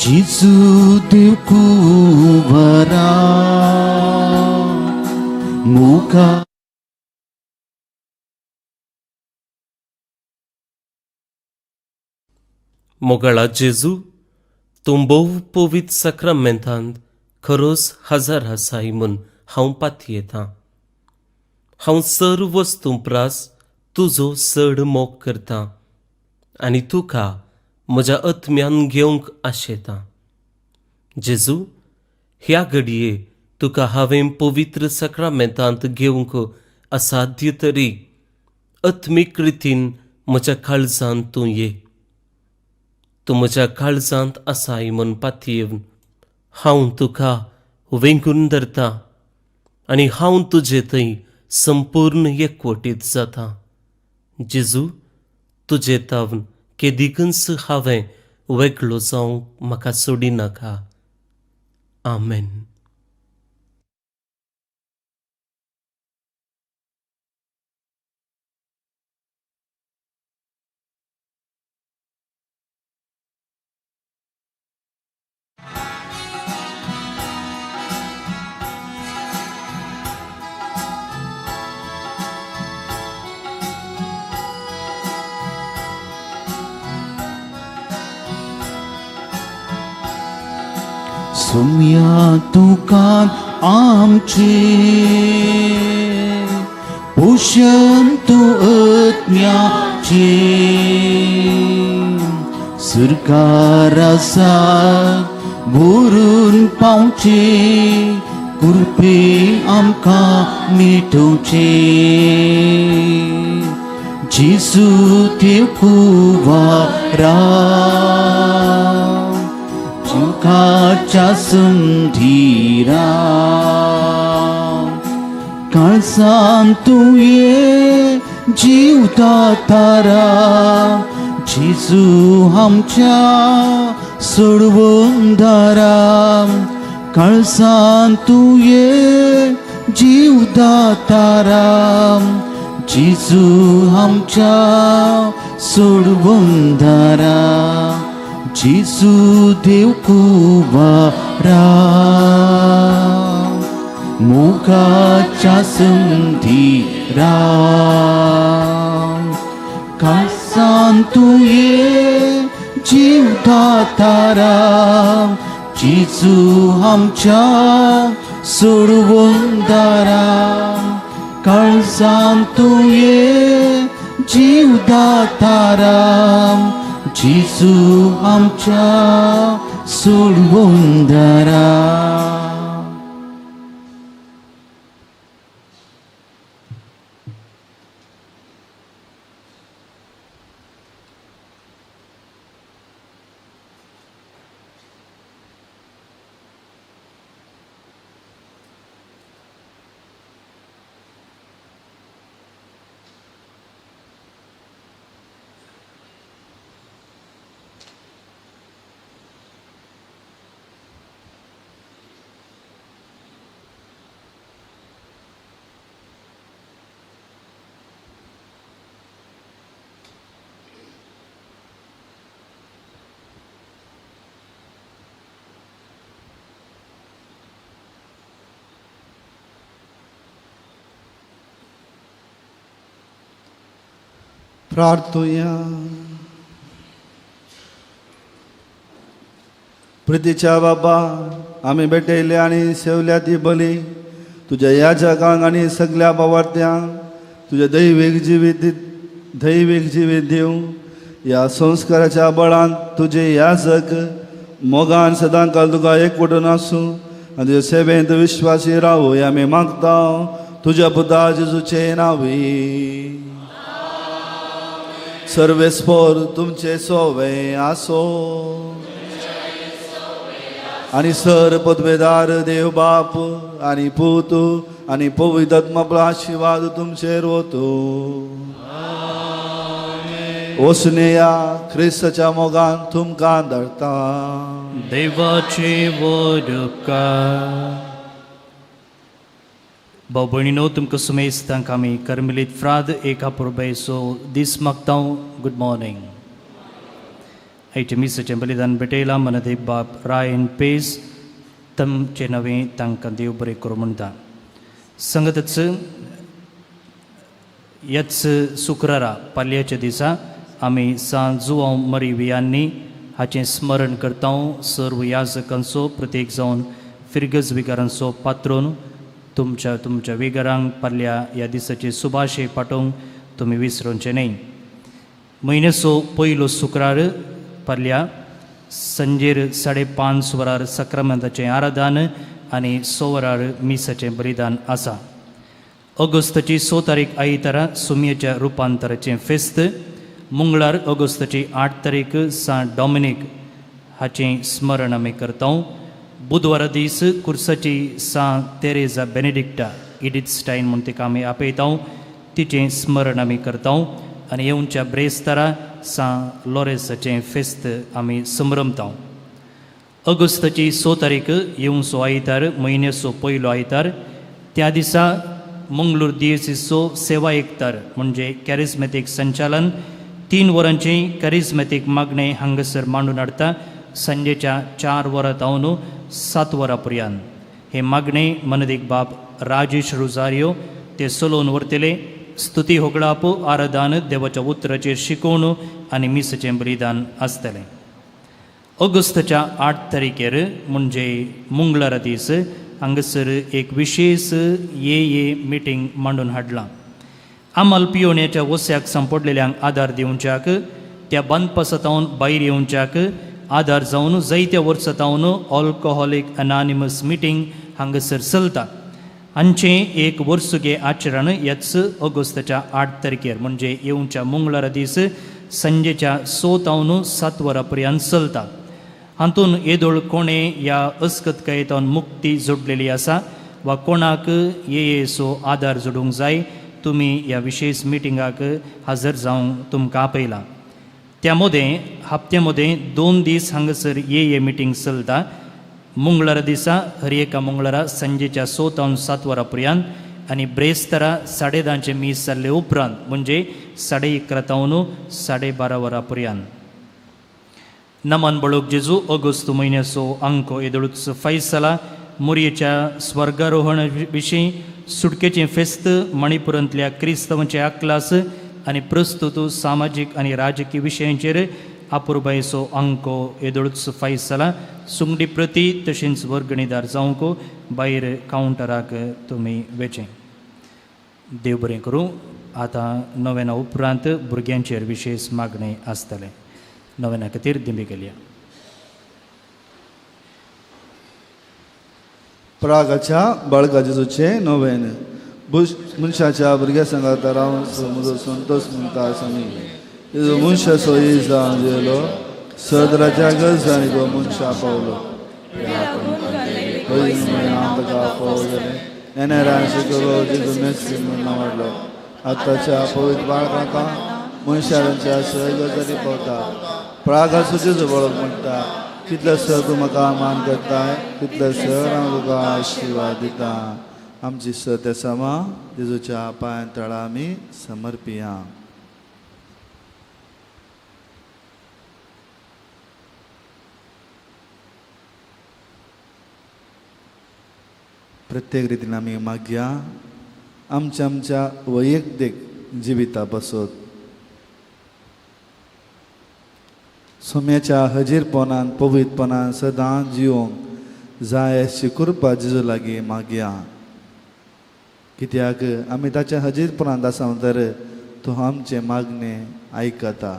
Speaker 1: जेजू देव कुंवारा मुका
Speaker 6: मोगाळा जेजू तूं भोव पवित्र सक्रामेंतांत खरोच हजर आसाय म्हूण हांव पातयेतां. हांव सर्व वस्तू प्रास तुजो चड मोग करतां आनी तुका म्हज्या आत्म्यान घेवंक आशेतां. जेजू ह्या घडये तुका हांवें पवित्र सक्रामेंतांत घेवंक असाध्य तरी आत्मीक रितीन म्हज्या काळजांत तूं ये. तूं म्हज्या काळजांत आसाय म्हूण पातयेवन हांव तुका वेंगून धरतां आनी हांव तुजे थंय संपूर्ण एकवटीत जातां. जेजू तुजे तावन केदिकच हांवें वेगळो जावंक म्हाका सोडिनाका. आमेन.
Speaker 1: सोम्या तुका आमचे पोषण तू आत्म्याचे सरकार आसा भरून पावचे कृपे आमकां मिटोवचे. जेजू देव कुंवारा काळच्या संधीरा काळजांत तूं ये जीव दातारा. जेजू आमच्या सोडवून दारा काळजांत तूं ये जीव दातारा. जेजू आमच्या सोडवून दारा. जेजू देव कुंवारा मोगाच्या संधीरा काळजांत तूं ये जीव दातारा. जेजू आमच्या सोडवून दारा काळजांत तूं ये जीव दातारा. जेजू आमच्या सोडवून दारा.
Speaker 2: प्रार्थुया. प्रितीच्या बाबा, आम्ही भेटयले आणि सेवल्या ती बली तुझ्या या जगांक आणि सगळ्या भावार्थ्यांक तुझ्या दैवीक जिवीत दिव. या संस्काराच्या बळान तुझे याजक मोगान सदां काल तुका एकवटून आसूं आनी तुज्या सेवेंत विश्वासी रावू हे आमी मागता तुज्या पुता जेजूचे नांवी. सर्वेस्पोर तुमचे सोवे आसो आणि सर पदवेदार देव बाप आणि पूत आणि पवित्र आत्माचो आशीर्वाद तुमचेर वतो. ओसनेया ख्रिस्ताच्या मोगान तुमकां धाडटा.
Speaker 7: देवाचे वडका भाऊ भयणीनो, तुमकां सुमेस्तांक आमी कर्मिलीत फ्राद एका पुरबेसो दीस मागता. Good morning. आयचे मिसाचें बलिदान भेटयलां मनदेव बाप रायन पेस तमचे नवें तांकां देव बरें करूं म्हणटा. संगतच ह्याच शुक्रारा पालयाच्या दिसा आमी सांजुआंव मरी वियांनी हाचें स्मरण करता. सर्व याजकांचो प्रत्येक जावन फिरगज विकारांचो पात्रोन तुमच्या विगारांक पाल्या ह्या दिसाचे सुभाशे पाठोवंक तुमी विसरूंचे न्हय. म्हयन्याचो पयलो शुक्रार पाल्या संजेर 5:30 वरार सक्रामेंताचें आराधन आनी 6 वरार मिसाचें बलिदान आसा. ऑगस्टाची 6 तारीख आयतारा सुमयेच्या रुपांतराचें फेस्त. मंगळार ऑगस्टाची 8 तारीख सान डॉमिनीक हाचें स्मरण आमी करता. बुधवारा दीस कुर्साची सान तेरेजा बेनेडिक्टा इडिथस्टायन म्हूण तिका आमी आपयता, तिचें स्मरण आमी करता. आनी येवच्या ब्रेस्तारा सान लॉरेसाचें फेस्त आमी संभ्रमता. ऑगस्टाची 6 तारीख येवचो आयतार, म्हयन्याचो पयलो आयतार. त्या दिसा मंगळूर दियेसीचो सेवा एकतार म्हणजे कॅरिस्मेतीक संचालन 3 वरांचें कॅरिस्मेतीक मागणें हांगासर मांडून हाडटा. संजेच्या 4 वरां तावन 7 वरां पर्यंत हे मागणें मनदीक बाप राजेश रोजारियो ते चलोवन व्हरतले. स्तुती होगळाप आराधन देवाच्या उतराचेर शिकोवन आनी मिसाचें बलिदान आसतलें. ऑगस्टाच्या 8 तारखेर म्हणजे मंगळारा दीस हांगासर एक विशेष ये मिटींग मांडून हाडलां. आमाल पियोण्याच्या वस्याक सांपडलेल्यांक आदार दिवच्याक, त्या बंदपासतावन भायर येवच्याक आदार जावन जायत्या वर्सां तावन अल्कोहॉलीक अनॉनिमस मिटींग हांगासर चलता. हांचें एक वर्सुगे आचरण ह्याच ऑगस्टाच्या 8 तारखेर म्हणजे येवच्या मंगळारा दीस संजेच्या 6 तावन 7 वरां पर्यंत चलता. हातूंत येदोळ कोणे ह्या अस्कतकायेतावन मुक्ती जोडलेली आसा वा कोणाक येसो आदार जोडूंक जाय, तुमी ह्या विशेष मिटिंगाक हजर जावंक तुमकां आपयलां. त्या मदें हप्त्या मदें 2 दीस हांगासर ये मिटींग चलता. मंगळारा दिसा हर एका मंगळारा संजेच्या 6 तावन 7 वरां पर्यंत आनी ब्रेस्तारा 10:30 मीस जाल्ले उपरांत म्हणजे 11:30 तावन 12:30 वरां पर्यंत. नमन बळोक जेजू ऑगस्ट म्हयन्याचो अंक येदोळूच फैसला मोरयेच्या स्वर्गारोहण विशीं सुटकेचें फेस्त मणिपुरांतल्या क्रिस्तवांचे आक्लास आनी प्रस्तुत सामाजीक आनी राजकीय विशयांचेर आपुरबायेचो अंक येदोळूच फैसला. सुंगडी प्रती तशेंच वर्गणीदार जावंक भायर कावंटराक तुमी वेचें. देव बरें करूं. आतां नव्याना उपरांत भुरग्यांचेर विशेश मागणें आसतलें. नव्याना खातीर दिमी केल्या.
Speaker 2: प्रागाच्या बाळका जेजूचे नोवेन. मनशाच्या भुरग्या सांगात रावन म्हजो संतोष म्हणटा समी जेजू मनशा सोयी जावन गेलो सदराच्या गरजांनी तो मनशा पावलो. ताका पावले नेनेरान शिकलो जेजू मेस्सी म्हूण वाडलो. आतांच्या पवित्र बाळकांका मनशांच्या सय गजाली पावता. प्रागाचो जेजू बाळक म्हणटा कितलेसर तूं म्हाका मान करताय तितलेसर हांव तुका आशिर्वाद दिता. आमची सत्य समा जेजूच्या पांय तळा आमी समर्पिया. प्रत्येक रितीन आमी मागया आमच्या वैयक्तीक जिविता पासत सोम्याच्या हजीरपणान पवित्रपणान सदां जिवंक जाय अशी कृपा जेजू लागीं मागया. कित्याक आमी ताच्या हजीरपणांत आसा तर तो आमचे मागणे आयकता,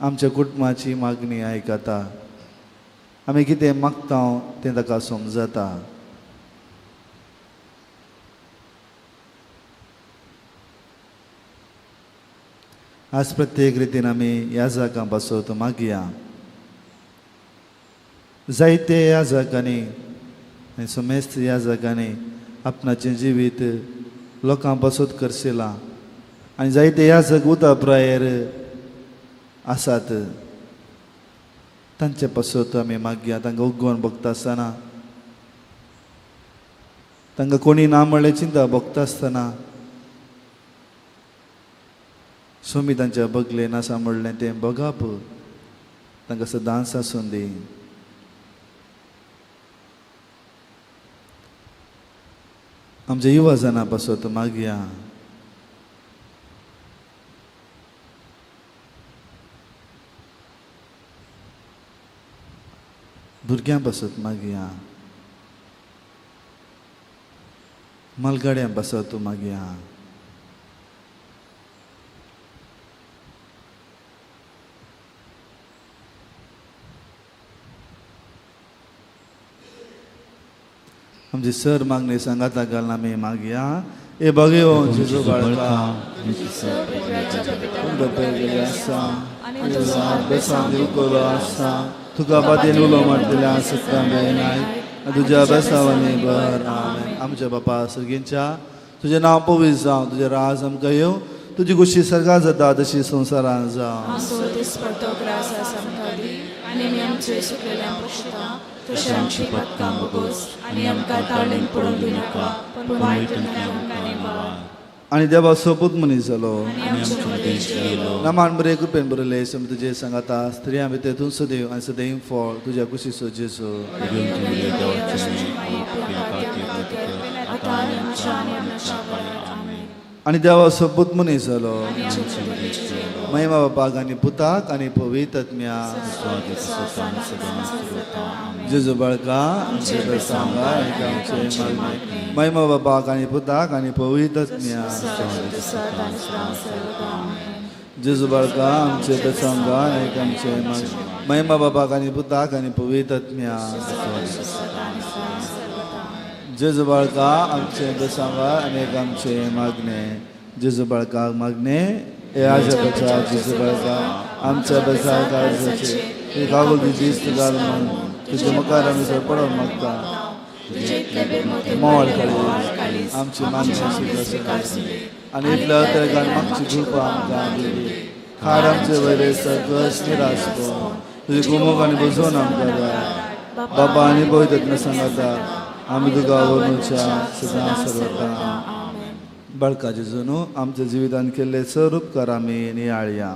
Speaker 2: आमच्या कुटुंबाची मागणी आयकता. आमी कितें मागता तें ताका समजता. आज प्रत्येक रितीन आमी ह्या जागां बसोत मागया. जायते ह्या जागांनी आनी समेस्त ह्या जागांनी आपणाचें जिवीत लोकां बसोत करशिलां आनी जायते ह्या जग उदा प्रायर आसात. तांचे बसोत आमी मागया. तांकां उगोवन बगता आसतना, तांकां कोणी ना म्हणलें चिंता बगता आसतना सोमी तांच्या बगले नासा म्हणलें तें बगप तांकां सदांच आसूं दी. आमच्या युवा जाणां बसोत मागया. भुरग्यां बसोत मागया. मालगाड्यां बसोत मागया. आमची सर मागणी सांगाता घालून आमी मागया. ए भगयो जेजू बाळका आसा तुका बातेन उलो मारतले आसता मेळनाय तुज्या बेसावनी बर. आमच्या बापा सर्गींच्या तुजें नांव पवित्र जावं, तुजें राज आमकां येवं, तुजी कुशी सर्गा जाता तशी संवसारान जावं.
Speaker 4: आनी आमचे सुकलेल्या पक्षता तशें आमची पदकां बोगोस आनी आमकां ताळणेन पडूंक दिनाका, पूण वायट आमकां निवार.
Speaker 2: आनी देवा सोपूत मनीस जालो नामान बरे कृपेन बरयले सम तुजे सांगाता स्त्रियां भितर तूं सदैव आनी सदैव फळ तुज्या कुशीचो जेजू. आनी देवा सोपूत मनीस जालो महिमा बापाक आनी पुताक आनी पवित्र आत्म्याक जेजू बाळका महिमा बापाक आनी पुताक आनी पवित्र आत्म्याक जेजू बाळका आमचे बेसांगा आनी आमचे महिमा बापाक आनी पुताक आनी पवित्र आत्म्याक जेजू बाळका आमचे बेसांगा आनी आमचे मागणे जेजू बाळकाक मागणे ए आजा बचा जेजू बाळका आमच्या बेसांगाचे कागोल दिस घाल म्हण तुजे मुखार आमी सर पडोवंक मागता. मोळ काळी आमची मागणी आनी इतल्या तरेकान मागची कृपा आमकां दिली. खाड आमचे वयले सकस निराशपो तुजे कुमोक आनी बसोवन आमकां जाय. बाबा आनी पवित्र सांगाता आमी तुका वरनुच्या सदां सर्वदा. बाळका जेजू न्हू आमच्या जिवितान केल्ले सर उपकार आमी नियाळया.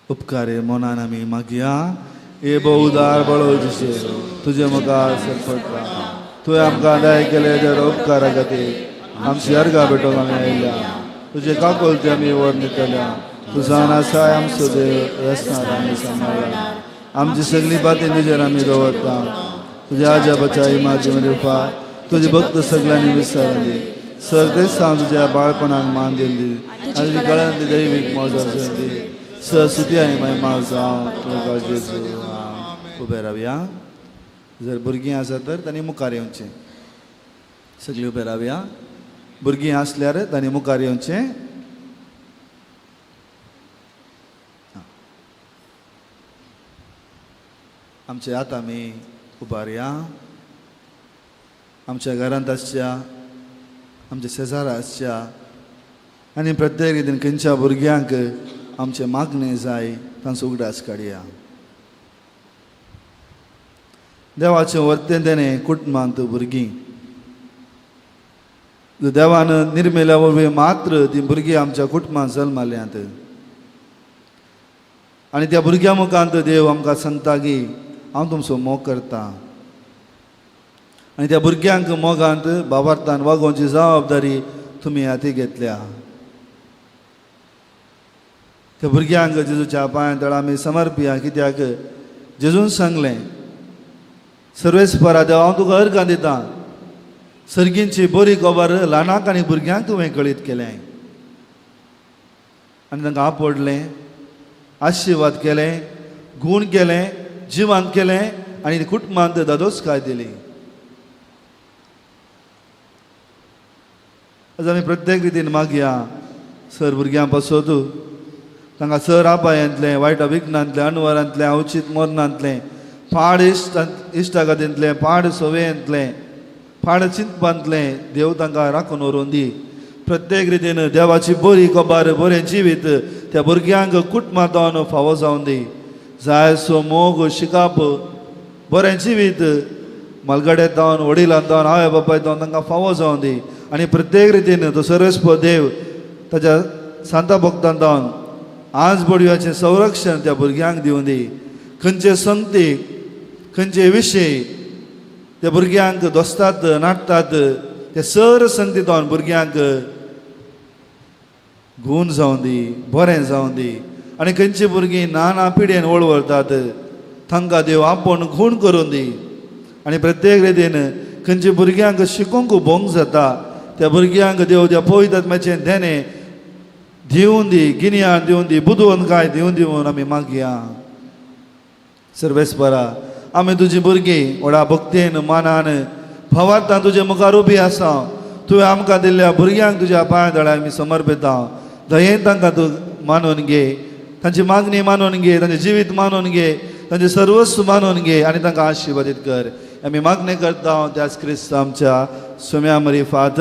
Speaker 2: उपकारे मनान आमी मागया. ए बो उदार बळो दिशे तुजे मुखार सरपडटा. तुवें आमकां दया केले जर उपकारा खातीर आमची अर्गा भेटोवंक आमी आयल्या. तुजे काकोलते आमी वर्णितल्या. तुजा नासाय आमचो देव रस्नार आमी सांबाळ्ळा. आमची सगळी बाती तुजेर आमी दवरता. तुज्या आजा बचा इमाजी रुपा तुजे भक्त सगळ्यांनी विसरली. सगळें तुज्या बाळपणाक मान दिल्ली आनी कळंत दैवीक मोजर दी. सुटी आनी महिमा जावं तुका जेजू. उबे रावया. जर भुरगीं आसा तर तांणी मुखार येवचें. सगळीं उबे रावया. भुरगीं आसल्यार तांणी मुखार येवचें. आमचे आतां आमी उबारया. आमच्या घरांत आसच्या, आमच्या शेजारा आसच्या आनी प्रत्येक रितीन खंयच्या भुरग्यांक आमचे मागणे जाय तांचो उगडास काडया. देवाचें वर्तें तेणें कुटुंबांत भुरगीं देवान निर्मेल्या वरवीं मात्र ती भुरगीं आमच्या कुटुंबांत जल्माल्यांत आनी त्या भुरग्यां मुखांत देव आमकां सांगता की हांव तुमचो मोग करतां. आनी त्या भुरग्यांक मोगांत भावार्थान वागोवची जबाबदारी तुमी हाती घेतल्या. त्या भुरग्यांक जेजूच्या पांया तळ आमी समर्पिया. कित्याक जेजून सांगलें, सर्वेस्परा देवा हांव तुका अर्गां दितां, सर्गींची बरी खबर ल्हानाक आनी भुरग्यांक तुवें कळीत केलें. आनी तांकां आपडलें, आशिर्वाद केलें, गूण केलें, जिवांत केलें आनी कुटुंबांत दादोसकाय दिली. आज आमी प्रत्येक रितीन मागया, सर भुरग्यां पासत तांकां सर आपायांतलें, वायट विघ्नांतलें, अणवरांतलें, अवचीत मरणांतलें, पाड इश्टागतींतलें, पाड सवयेंतलें, पाड चिंतपांतलें देव तांकां राखून व्हरून दी. प्रत्येक रितीन देवाची बरी खबर, बरें जिवीत त्या भुरग्यांक कुटुंबांत फावो जावन दी. जाय सो मोग शिकाप, बरें जिवीत मलगड्यांत जावन, वडिलांत जावन, आवय बापायत जावन तांकां फावो जावन दी. आनी प्रत्येक रितीन तो सर्वेस्प देव ताच्या सांता भक्तांत जावन आज बडव्याचें संरक्षण त्या भुरग्यांक दिवन दी. खंयचे संगतीक, खंयचे विशय त्या भुरग्यांक दोस्तात, नाटतात, ते सर संगतींत जावन भुरग्यांक गूण जावन दी, बरें जावन दी. आनी खंयचीं भुरगीं नाना पिडेन वळवळटात तांकां देव आपूण गूण करून दी. आनी प्रत्येक रितीन खंयच्या भुरग्यांक शिकूंक भोंग जाता त्या भुरग्यांक देव त्या पवित्र आत्म्याचें देणें दिवन दी, गिन्यान दिवन दी, बुदवंतकाय दिवन दिवन आमी मागया. सर्वेस्परा आमी तुजीं भुरगीं व्हडा भक्तेन, मानान, भावार्थान तुजे मुखार उबी आसा. तुवें आमकां दिल्ल्या भुरग्यांक तुज्या पांया तळ्यार आमी समर्पिता. दयेन तांकां तूं मानून घे, तांची मागणी मानून घे, तांचें जिवीत मानून घे, तांचें सर्वस्व मानून घे आनी तांकां आशिर्वादीत कर. आमी मागणी करता त्याच क्रिस्त आमच्या सुम्या मरिफात.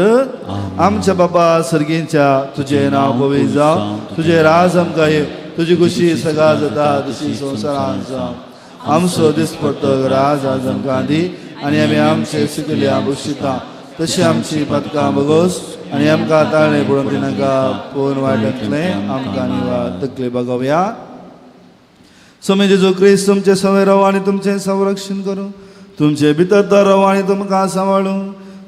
Speaker 2: आमच्या बापा सर्गींच्या तुजें नांव पवित्र जावं, तुजें राज आमकां येवं, तुजी खुशी सगळा जाता तशी संवसारांत जावं. आमचो दिसपट्टो राज आज आमकां दी आनी आमी आमचे सुकिल्या बुशिता तशी आमची पदकां बगोस आनी आमकां ताळणे पडून दिनाका पळोवन वायटांतलें आमकां निवाड तकली बगोवया. सोमे जेजू क्रिस्त तुमचे सवय राव आनी तुमचें संरक्षण करूं, तुमचे भितर तो राव आनी तुमकां सांबाळूं,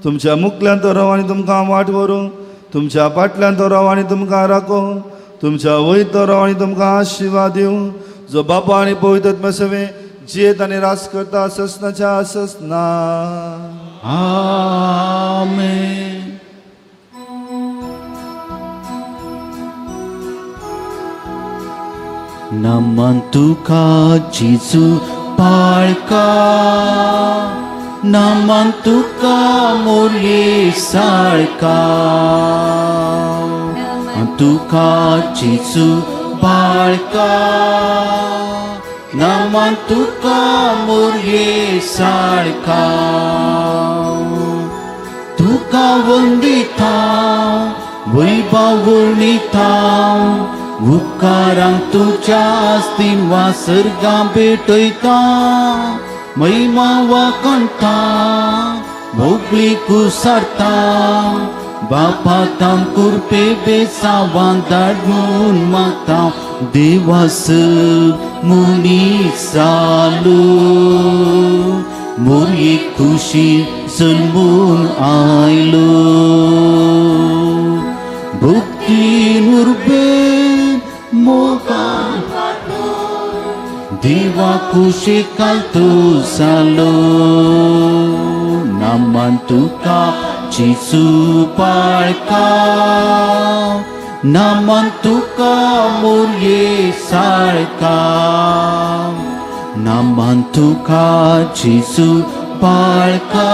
Speaker 2: तुमच्या मुखल्यान तो राव आनी तुमकां वाट व्हरूं, तुमच्या फाटल्यान तो राव आनी तुमकां राखूं, तुमच्या वयर तो राव आनी तुमकां आशिर्वाद दिवं. जो बापा आनी पवित्र आत्म्या सवे जियेत आनी रास करता ससनाच्या ससना.
Speaker 1: आमेन. नमन तुका जेजू बाळका, नमन तुका मोरये साळका, तुका जेजू बाळका, नमन तुका मोरये साळका. तुका वंदिता वैभव वर्णिता, उपकारांक तुज्या आस्तीन वा सर्गां भेटयता. महिमा वा कंठा भोगली कुसारता, बापा ताम कुरपे बेसावान धाडून मागता. देवास मुनी सालो मोरये खुशी जल्मून आयलो. भक्तीन उर्बे मोगान देवा खुशी कालतो जालो. नमन तुका जेजू बाळका, नमन तुका मोरये साळका, नमन तुका जेजू बाळका,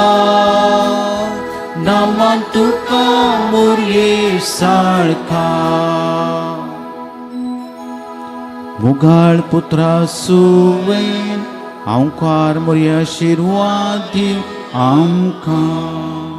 Speaker 1: नमन तुका मोरये साळका. मुगाळ पुत्रा सुवेन हांव कार मोरये आशिर्वाद दिव आमकां.